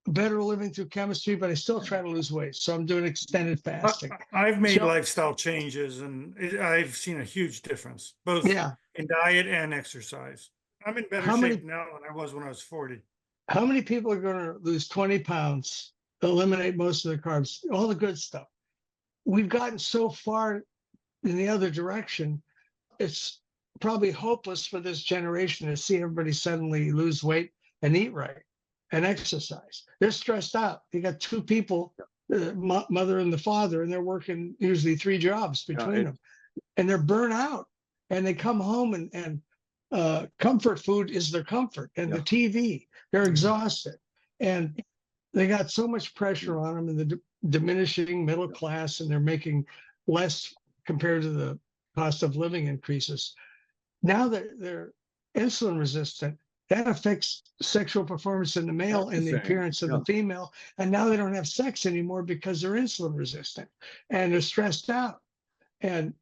B: better living through chemistry, but I still try to lose weight. So I'm doing extended fasting.
C: I've made
B: So,
C: lifestyle changes and I've seen a huge difference, both
B: yeah.
C: in diet and exercise. I'm in better
B: How many
C: shape now than I was when I was 40.
B: how many people are going to lose 20 pounds, eliminate most of the carbs, all the good stuff? We've gotten so far in the other direction. It's probably hopeless for this generation to see everybody suddenly lose weight and eat right and exercise. They're stressed out. You got two people, the mother and the father, and they're working usually 3 jobs between them, and they're burnt out. And they come home and comfort food is their comfort, and the TV. They're exhausted, and they got so much pressure on them in the diminishing middle class, and they're making less compared to the cost of living increases. Now that they're insulin resistant, that affects sexual performance in the male and the appearance of the female. And now they don't have sex anymore because they're insulin resistant and they're stressed out. And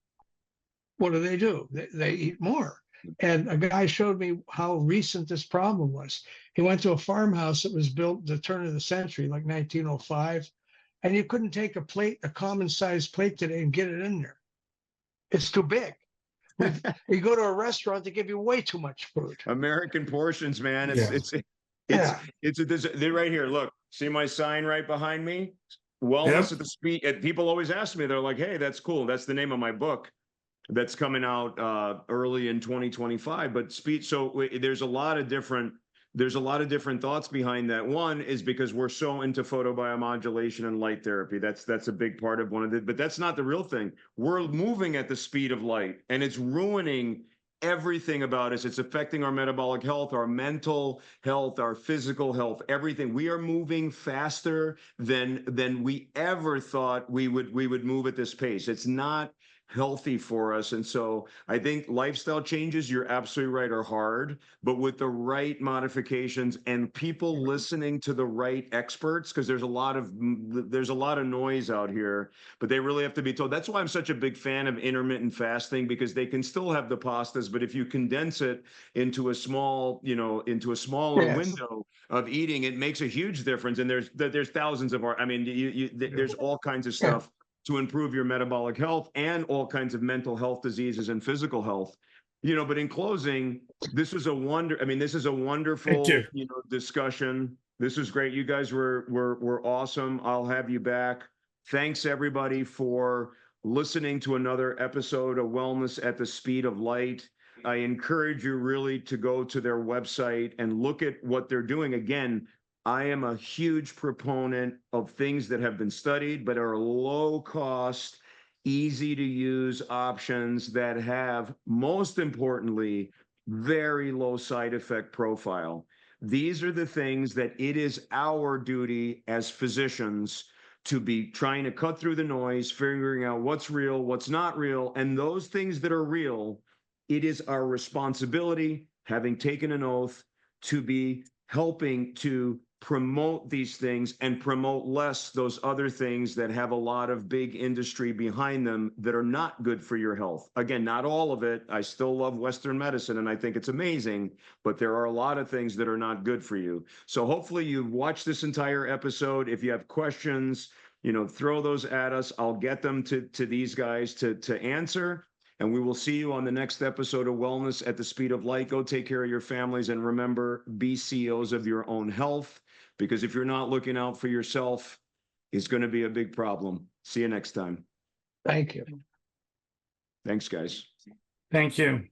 B: what do? They eat more. And a guy showed me how recent this problem was. He went to a farmhouse that was built at the turn of the century, like 1905, and you couldn't take a plate, a common sized plate today, and get it in there. It's too big. You go to a restaurant, they give you way too much food.
A: American portions, man.
C: Yeah.
A: They're right here. Look, see my sign right behind me? Wellness
C: Yep.
A: at the speed. People always ask me, they're like, hey, that's cool. That's the name of my book that's coming out early in 2025. But speed, so there's a lot of different thoughts behind that. One is because we're so into photobiomodulation and light therapy. That's a big part of one of it, but that's not the real thing. We're moving at the speed of light, and it's ruining everything about us. It's affecting our metabolic health, our mental health, our physical health, everything. We are moving faster than we ever thought we would move at this pace. It's not healthy for us. And so I think lifestyle changes, you're absolutely right, are hard, but with the right modifications and people listening to the right experts, because there's a lot of noise out here, but they really have to be told. That's why I'm such a big fan of intermittent fasting, because they can still have the pastas, but if you condense it into a smaller window of eating, it makes a huge difference. And there's thousands of there's all kinds of stuff to improve your metabolic health and all kinds of mental health diseases and physical health. But in closing, this is a wonderful, discussion. This was great. You guys were awesome. I'll have you back. Thanks everybody for listening to another episode of Wellness at the Speed of Light. I encourage you really to go to their website and look at what they're doing. Again, I am a huge proponent of things that have been studied, but are low cost, easy to use options that have, most importantly, very low side effect profile. These are the things that it is our duty as physicians to be trying to cut through the noise, figuring out what's real, what's not real, and those things that are real, it is our responsibility, having taken an oath, to be helping to promote these things and promote less those other things that have a lot of big industry behind them that are not good for your health. Again, not all of it. I still love Western medicine and I think it's amazing, but there are a lot of things that are not good for you. So hopefully you've watched this entire episode. If you have questions, throw those at us. I'll get them to these guys to answer. And we will see you on the next episode of Wellness at the Speed of Light. Go take care of your families, and remember, be CEOs of your own health, because if you're not looking out for yourself, it's going to be a big problem. See you next time.
B: Thank you.
A: Thanks, guys.
C: Thank you.